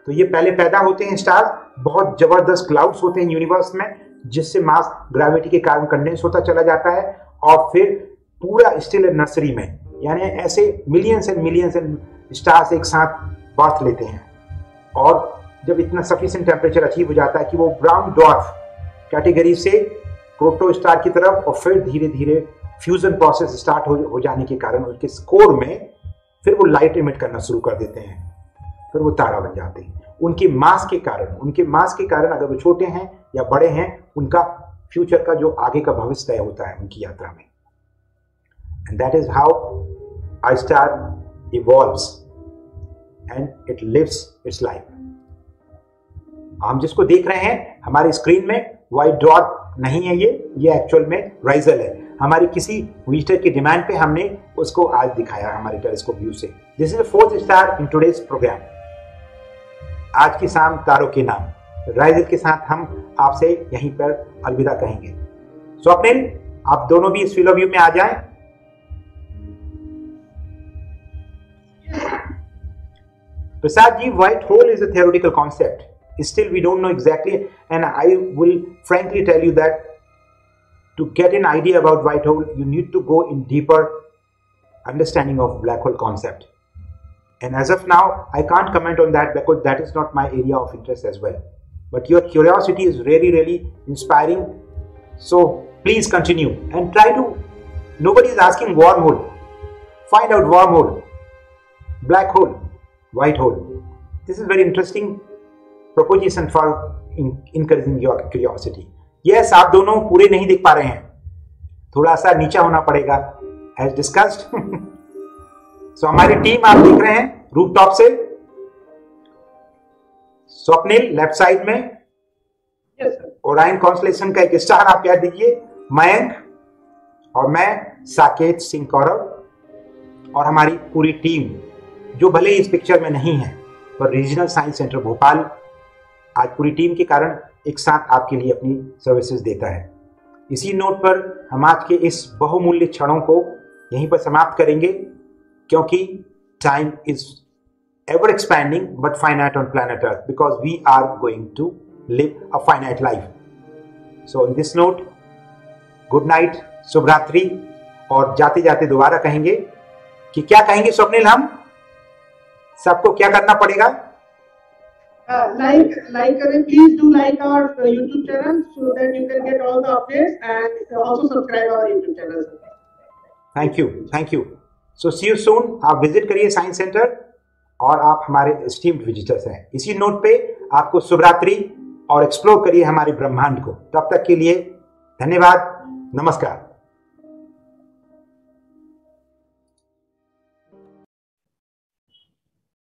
तो ये पहले पैदा होते हैं स्टार, बहुत जबरदस्त क्लाउड्स होते हैं यूनिवर्स में, जिससे मास ग्रेविटी के कारण कंडेंस होता चला जाता है, और फिर पूरा स्टेलर नर्सरी में, यानी ऐसे मिलियंस एंड स्टार्स एक साथ बर्थ लेते हैं। और जब इतना सफिशिएंट टेम्परेचर अचीव हो जाता है कि वो ब्राउन डॉर्फ कैटेगरी से प्रोटो स्टार की तरफ, और फिर धीरे धीरे फ्यूजन प्रोसेस स्टार्ट हो जाने के कारण उनके कोर में फिर वो लाइट इमिट करना शुरू कर देते हैं, फिर वो तारा बन जाते हैं। उनके मास के कारण अगर वो छोटे हैं या बड़े हैं, उनका फ्यूचर का जो आगे का भविष्य तय होता है उनकी यात्रा में। And that is how a star evolves and it lives its life. हम जिसको देख रहे हैं हमारी स्क्रीन में, व्हाइट डॉट नहीं है, ये एक्चुअल में राइजल है। हमारी किसी विजिटर की डिमांड पे हमने उसको आज दिखाया हमारे टेलीस्कोप व्यू से। This is the 4th star in today's programme. आज की शाम तारों के नाम राइजल के साथ हम आपसे यहीं पर अलविदा कहेंगे। स्वप्निल, आप दोनों भी इस फील्ड ऑफ व्यू में आ जाएं। Prasad ji, white hole is a theoretical concept. Still we don't know exactly, and I will frankly tell you that to get an idea about white hole, you need to go in deeper understanding of black hole concept. And as of now, I can't comment on that because that is not my area of interest as well. But your curiosity is really, really inspiring. So please continue and try to, nobody is asking wormhole. Find out wormhole, black hole, white hole. This is very interesting proposition for encouraging your curiosity. Yes, आप दोनों पूरे नहीं देख पा रहे हैं, थोड़ा सा नीचा होना पड़ेगा as discussed. So हमारी टीम आप देख रहे हैं रूफटॉप से। स्वप्निल लेफ्ट साइड में, ओराइन कॉन्स्टलेशन का एक स्टार आप कह दीजिए, मयंक, और मैं साकेत सिंह कौरव, और हमारी पूरी टीम जो भले ही इस पिक्चर में नहीं है, पर रीजनल साइंस सेंटर भोपाल आज पूरी टीम के कारण एक साथ आपके लिए अपनी सर्विसेज देता है। इसी नोट पर हम आज के इस बहुमूल्य क्षणों को यहीं पर समाप्त करेंगे, क्योंकि time is ever expanding but finite on planet Earth, because we are going to live a finite life. So on this note, good night, शुभ रात्रि। और जाते जाते दोबारा कहेंगे कि क्या कहेंगे स्वप्निल, हम सबको क्या करना पड़ेगा? Like करें, please do like our YouTube channel so that you can get all the updates, and also subscribe our YouTube channel. Thank you. So see you soon. आप विजिट करिए साइंस सेंटर और आप हमारे एस्टीम्ड विजिटर्स हैं। इसी note पे आपको शुभ रात्रि और एक्सप्लोर करिए हमारे ब्रह्मांड को। तब तक के लिए धन्यवाद, नमस्कार।